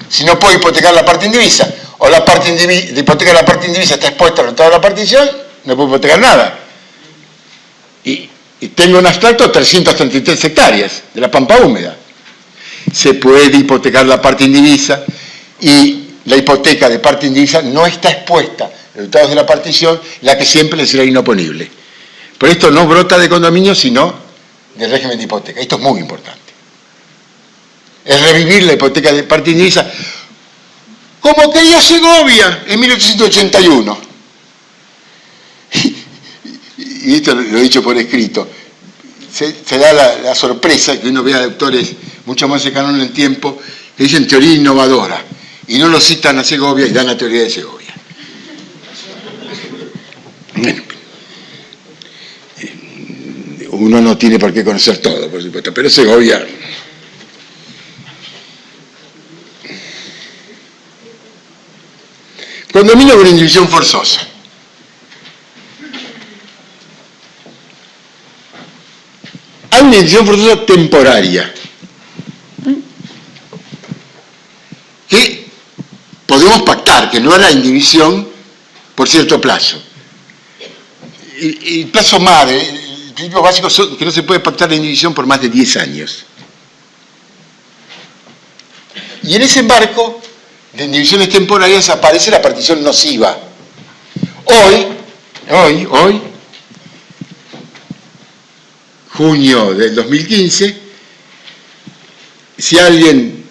si no puedo hipotecar la parte indivisa o la parte de hipoteca de la parte indivisa está expuesta al resultado de la partición, no puedo hipotecar nada. Y tengo un abstracto de 333 hectáreas de la pampa húmeda. Se puede hipotecar la parte indivisa y la hipoteca de parte indivisa no está expuesta a los resultados de la partición, la que siempre le será inoponible. Pero esto no brota de condominio, sino del régimen de hipoteca. Esto es muy importante. Es revivir la hipoteca de parte indivisa como quería Segovia en 1881. Y esto lo he dicho por escrito. Se da la sorpresa que uno vea autores mucho más cercanos en el tiempo que dicen teoría innovadora y no lo citan a Segovia y dan la teoría de Segovia. Bueno, uno no tiene por qué conocer todo, por supuesto, pero Segovia... Condominio con indivisión forzosa. llaman indivisión forzosa temporaria, que podemos pactar, que no hará indivisión por cierto plazo. El plazo madre, el principio básico es que no se puede pactar la indivisión por más de 10 años. Y en ese marco de indivisiones temporarias aparece la partición nociva. Hoy, junio del 2015, si alguien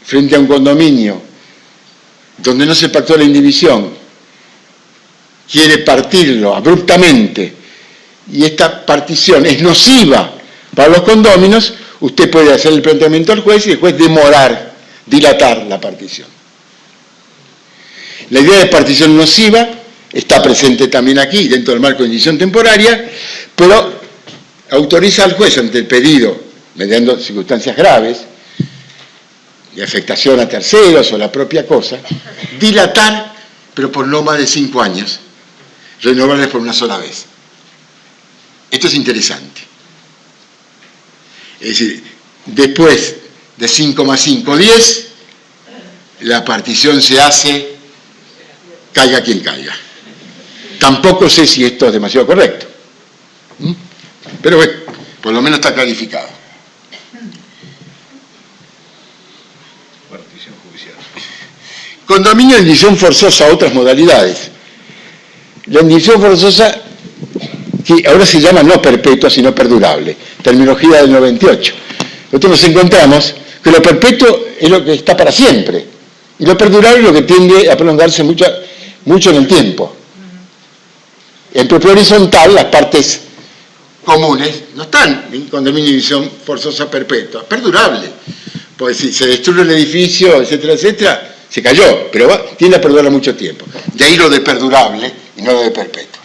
frente a un condominio donde no se pactó la indivisión quiere partirlo abruptamente y esta partición es nociva para los condóminos, usted puede hacer el planteamiento al juez y el juez dilatar la partición. La idea de partición nociva está presente también aquí, dentro del marco de indivisión temporaria, pero autoriza al juez ante el pedido, mediando circunstancias graves, de afectación a terceros o la propia cosa, dilatar, pero por no más de 5 años, renovarles por una sola vez. Esto es interesante. Es decir, después de 5 más 5, 10, la partición se hace, caiga quien caiga. Tampoco sé si esto es demasiado correcto. Pero bueno, por lo menos está clarificado. Partición judicial. Condominio de indivisión forzosa, otras modalidades. La indivisión forzosa, que ahora se llama no perpetua, sino perdurable, terminología del 98. Nosotros nos encontramos que lo perpetuo es lo que está para siempre, y lo perdurable es lo que tiende a prolongarse mucho en el tiempo. En propio horizontal, las partes comunes no están en condominio de indivisión forzosa perpetua, perdurable. Pues si se destruye el edificio, etcétera, etcétera, se cayó, pero tiende a perdurar mucho tiempo. De ahí lo de perdurable y no lo de perpetuo.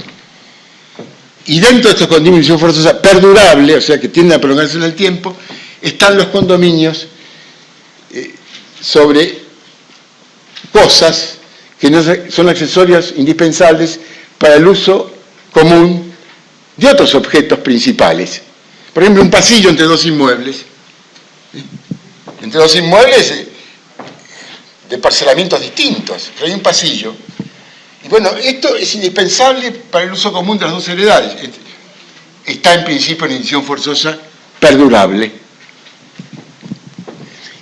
Y dentro de estos condominios de indivisión forzosa perdurable, o sea que tienden a prolongarse en el tiempo, están los condominios sobre cosas que no son accesorios indispensables para el uso común de otros objetos principales. Por ejemplo, un pasillo entre dos inmuebles. Entre dos inmuebles de parcelamientos distintos, pero hay un pasillo. Y bueno, esto es indispensable para el uso común de las dos heredades. Está en principio en indivisión forzosa perdurable.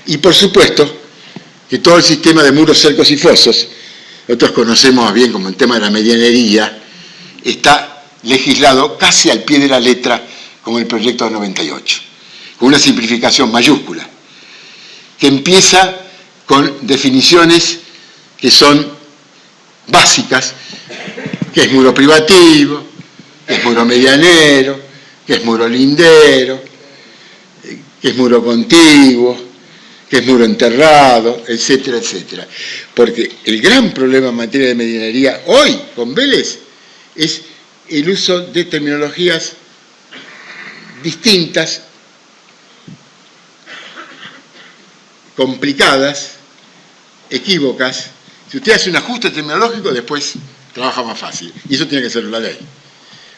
Y por supuesto que todo el sistema de muros, cercos y fosos, nosotros conocemos más bien como el tema de la medianería, está legislado casi al pie de la letra como el proyecto del 98, con una simplificación mayúscula, que empieza con definiciones que son básicas, que es muro privativo, que es muro medianero, que es muro lindero, que es muro contiguo, que es muro enterrado, etcétera, etcétera. Porque el gran problema en materia de medianería hoy, con Vélez, es el uso de terminologías distintas, complicadas, equívocas. Si usted hace un ajuste terminológico, después trabaja más fácil. Y eso tiene que ser la ley.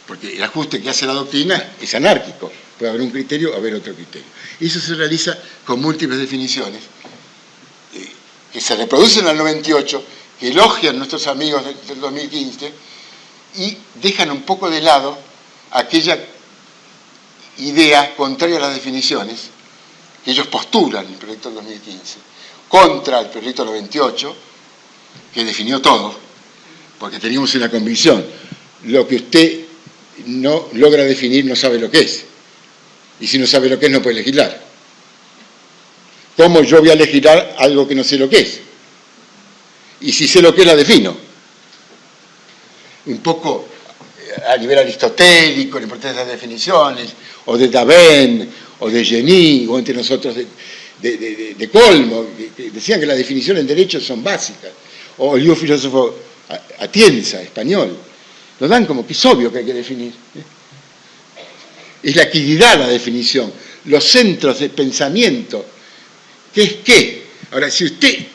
Porque el ajuste que hace la doctrina es anárquico. Puede haber un criterio o haber otro criterio. Y eso se realiza con múltiples definiciones que se reproducen al 98, que elogian nuestros amigos del 2015 y dejan un poco de lado aquella idea contraria a las definiciones que ellos postulan en el proyecto del 2015, contra el proyecto del 98, que definió todo, porque teníamos una convicción: lo que usted no logra definir no sabe lo que es, y si no sabe lo que es no puede legislar. ¿Cómo yo voy a legislar algo que no sé lo que es? Y si sé lo que es, la defino. Un poco a nivel aristotélico, la importancia de las definiciones, o de Davin, o de Geny, o entre nosotros de Colmo, que decían que las definiciones en derecho son básicas, o el filósofo Atienza, español, lo dan como que es obvio que hay que definir. Es la equidad la definición, los centros de pensamiento, ¿qué es qué? Ahora, si usted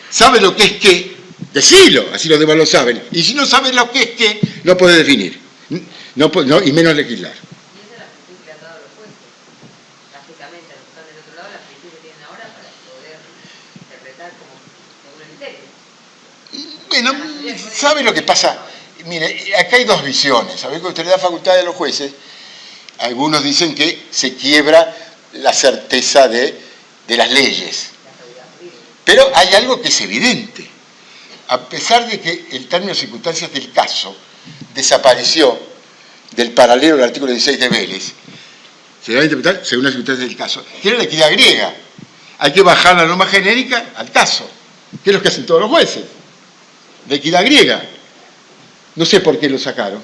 sabe lo que es qué, decilo, así los demás lo saben. Y si no sabe lo que es qué, no puede definir, y menos legislar. ¿Y esa es la función que le han dado básicamente a los que están del otro lado, la amplitud que tienen ahora para poder interpretar como uno entero. Bueno, ¿sabe lo que pasa? Mire, acá hay dos visiones. ¿Sabés que usted le da facultad a los jueces? Algunos dicen que se quiebra la certeza de las leyes. Pero hay algo que es evidente. A pesar de que el término circunstancias del caso desapareció del paralelo del artículo 16 de Vélez, se debe interpretar según las circunstancias del caso, que era la equidad griega. Hay que bajar la norma genérica al caso, que es lo que hacen todos los jueces, de equidad griega. No sé por qué lo sacaron.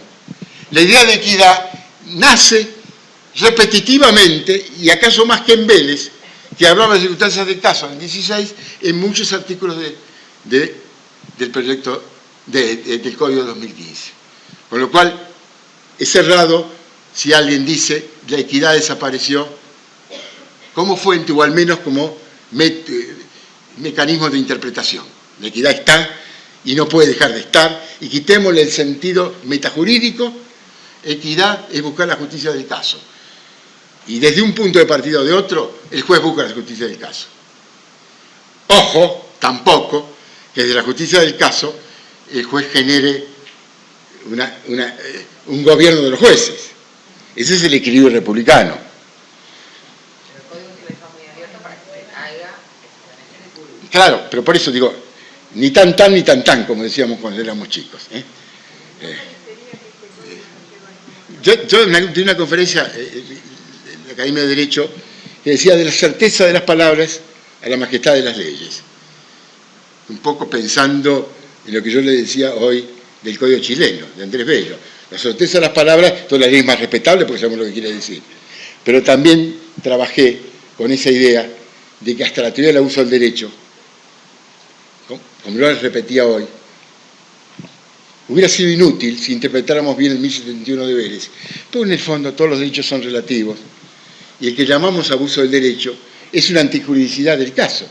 La idea de equidad nace repetitivamente, y acaso más que en Vélez, que hablaba de circunstancias del caso en 16, en muchos artículos del proyecto del Código de 2015. Con lo cual, es errado si alguien dice la equidad desapareció como fuente o al menos como mecanismo de interpretación. La equidad está y no puede dejar de estar, y quitémosle el sentido metajurídico. Equidad es buscar la justicia del caso. Y desde un punto de partida o de otro, el juez busca la justicia del caso. Ojo, tampoco, que desde la justicia del caso el juez genere un gobierno de los jueces. Ese es el equilibrio republicano. Pero el código se lo deja muy abierto para que se caiga excepcionalmente público. Claro, pero por eso digo, ni tan tan, como decíamos cuando éramos chicos. Yo di una conferencia en la Academia de Derecho que decía de la certeza de las palabras a la majestad de las leyes. Un poco pensando en lo que yo le decía hoy del Código chileno, de Andrés Bello. La certeza de las palabras, toda la ley es más respetable porque sabemos lo que quiere decir. Pero también trabajé con esa idea de que hasta la teoría del abuso del derecho, como lo repetía hoy, hubiera sido inútil si interpretáramos bien el 1071 de Vélez, pero en el fondo todos los derechos son relativos, y el que llamamos abuso del derecho es una antijuridicidad del caso,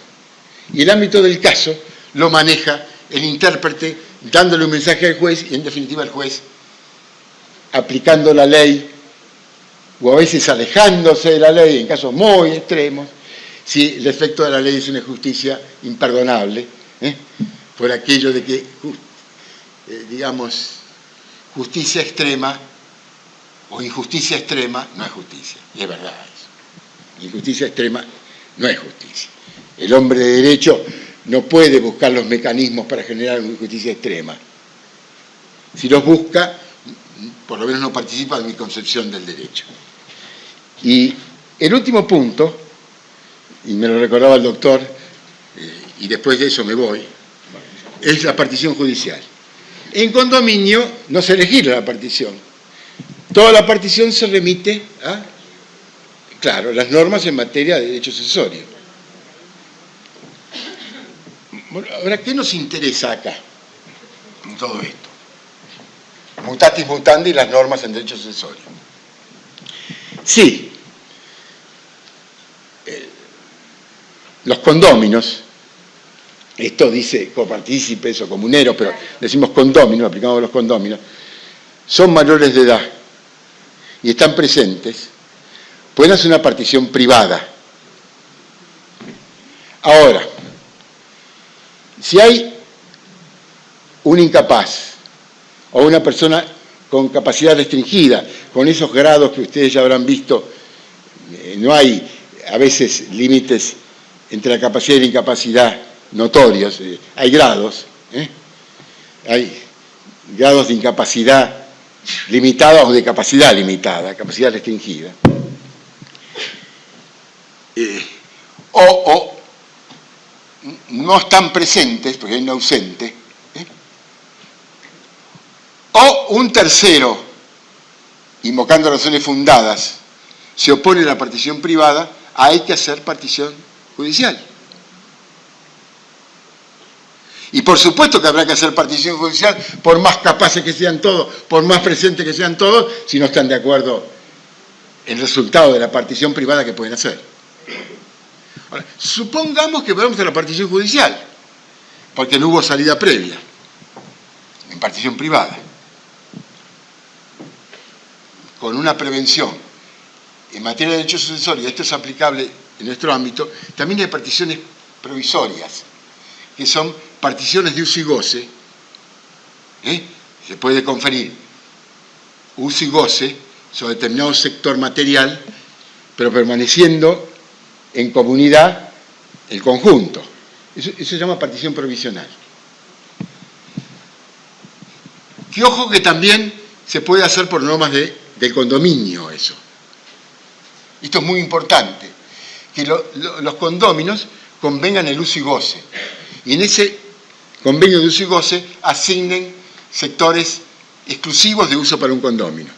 y el ámbito del caso lo maneja el intérprete dándole un mensaje al juez, y en definitiva el juez aplicando la ley, o a veces alejándose de la ley en casos muy extremos, si el efecto de la ley es una injusticia imperdonable, por aquello de que digamos, justicia extrema o injusticia extrema no es justicia, y es verdad eso. Injusticia extrema no es justicia. El hombre de derecho no puede buscar los mecanismos para generar una justicia extrema. Si los busca, por lo menos no participa de mi concepción del derecho. Y el último punto, y me lo recordaba el doctor, y después de eso me voy, es la partición judicial. En condominio no se legisla la partición. Toda la partición se remite a, claro, las normas en materia de derecho accesorio. Bueno, ahora, ¿qué nos interesa acá en todo esto? Mutatis mutandis, las normas en derecho accesorio. Sí, los condóminos, esto dice copartícipes o comuneros, pero decimos condóminos, aplicamos los condóminos, son mayores de edad y están presentes, pueden hacer una partición privada. Ahora, si hay un incapaz o una persona con capacidad restringida, con esos grados que ustedes ya habrán visto, no hay a veces límites entre la capacidad y la incapacidad notorios, hay grados, hay grados de incapacidad limitada o de capacidad limitada, capacidad restringida. O no están presentes, porque hay un ausente, o un tercero, invocando razones fundadas, se opone a la partición privada, hay que hacer partición judicial. Y por supuesto que habrá que hacer partición judicial, por más capaces que sean todos, por más presentes que sean todos, si no están de acuerdo en el resultado de la partición privada que pueden hacer. Ahora, supongamos que vamos a la partición judicial, porque no hubo salida previa, en partición privada, con una prevención en materia de derecho sucesorio, y esto es aplicable en nuestro ámbito, también hay particiones provisorias, que son particiones de uso y goce. Se puede conferir uso y goce sobre determinado sector material, pero permaneciendo en comunidad el conjunto. Eso se llama partición provisional. Que ojo que también se puede hacer por normas del condominio eso. Esto es muy importante, que los condóminos convengan el uso y goce. Y en ese convenio de uso y goce asignen sectores exclusivos de uso para un condominio.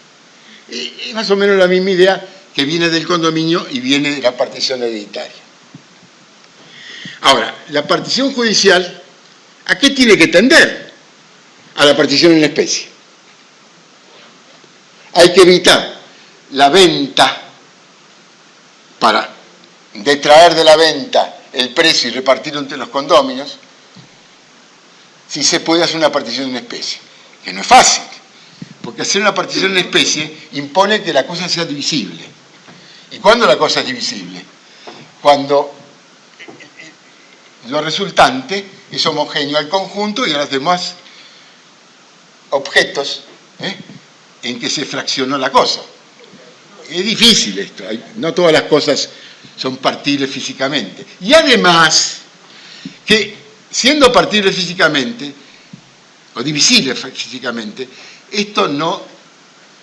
Es más o menos la misma idea que viene del condominio y viene de la partición hereditaria. Ahora, la partición judicial, ¿a qué tiene que tender? A la partición en especie. Hay que evitar la venta para detraer de la venta el precio y repartirlo entre los condóminos, si se puede hacer una partición en especie, que no es fácil, porque hacer una partición en especie impone que la cosa sea divisible. ¿Y cuándo la cosa es divisible? Cuando lo resultante es homogéneo al conjunto y a los demás objetos en que se fraccionó la cosa. Es difícil esto, no todas las cosas son partibles físicamente. Y además, que siendo partibles físicamente, o divisibles físicamente, esto no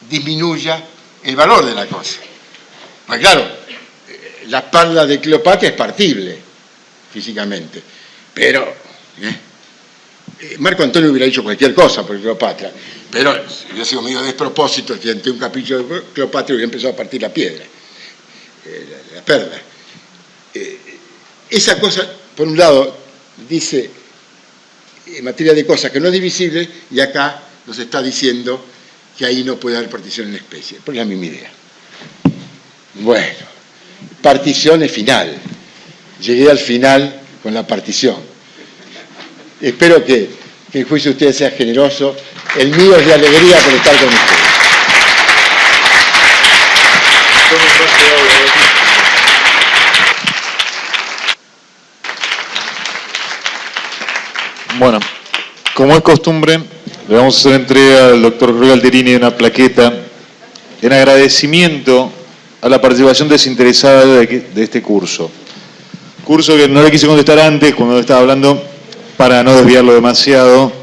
disminuya el valor de la cosa. Pues claro, la espalda de Cleopatra es partible físicamente, pero Marco Antonio hubiera dicho cualquier cosa por Cleopatra, pero yo sigo medio despropósito que ante un capricho de Cleopatra hubiera empezado a partir la piedra, la perla. Esa cosa, por un lado, dice en materia de cosas que no es divisible, y acá nos está diciendo que ahí no puede haber partición en especie. Pues la misma idea. Bueno, partición final. Llegué al final con la partición. Espero que el juicio de ustedes sea generoso. El mío es de alegría por estar con ustedes. Bueno, como es costumbre, le vamos a hacer entrega al doctor Jorge Galderini de una plaqueta en agradecimiento a la participación desinteresada de este curso. Curso que no le quise contestar antes, cuando estaba hablando, para no desviarlo demasiado,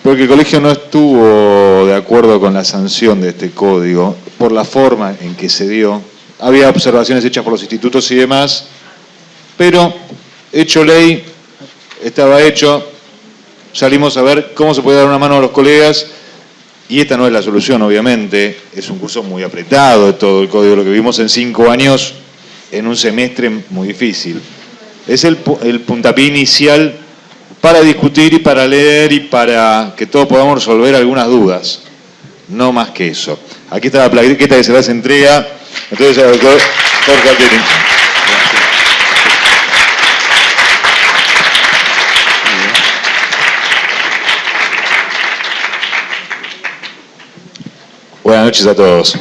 porque el colegio no estuvo de acuerdo con la sanción de este código, por la forma en que se dio. Había observaciones hechas por los institutos y demás, pero hecho ley, estaba hecho, salimos a ver cómo se puede dar una mano a los colegas, y esta no es la solución, obviamente, es un curso muy apretado de todo el código, lo que vimos en 5 años, en un semestre muy difícil. Es el puntapié inicial para discutir y para leer y para que todos podamos resolver algunas dudas, no más que eso. Aquí está la plaqueta que se las entrega, entonces al doctor Jorge Galderini. Buenas noches a todos.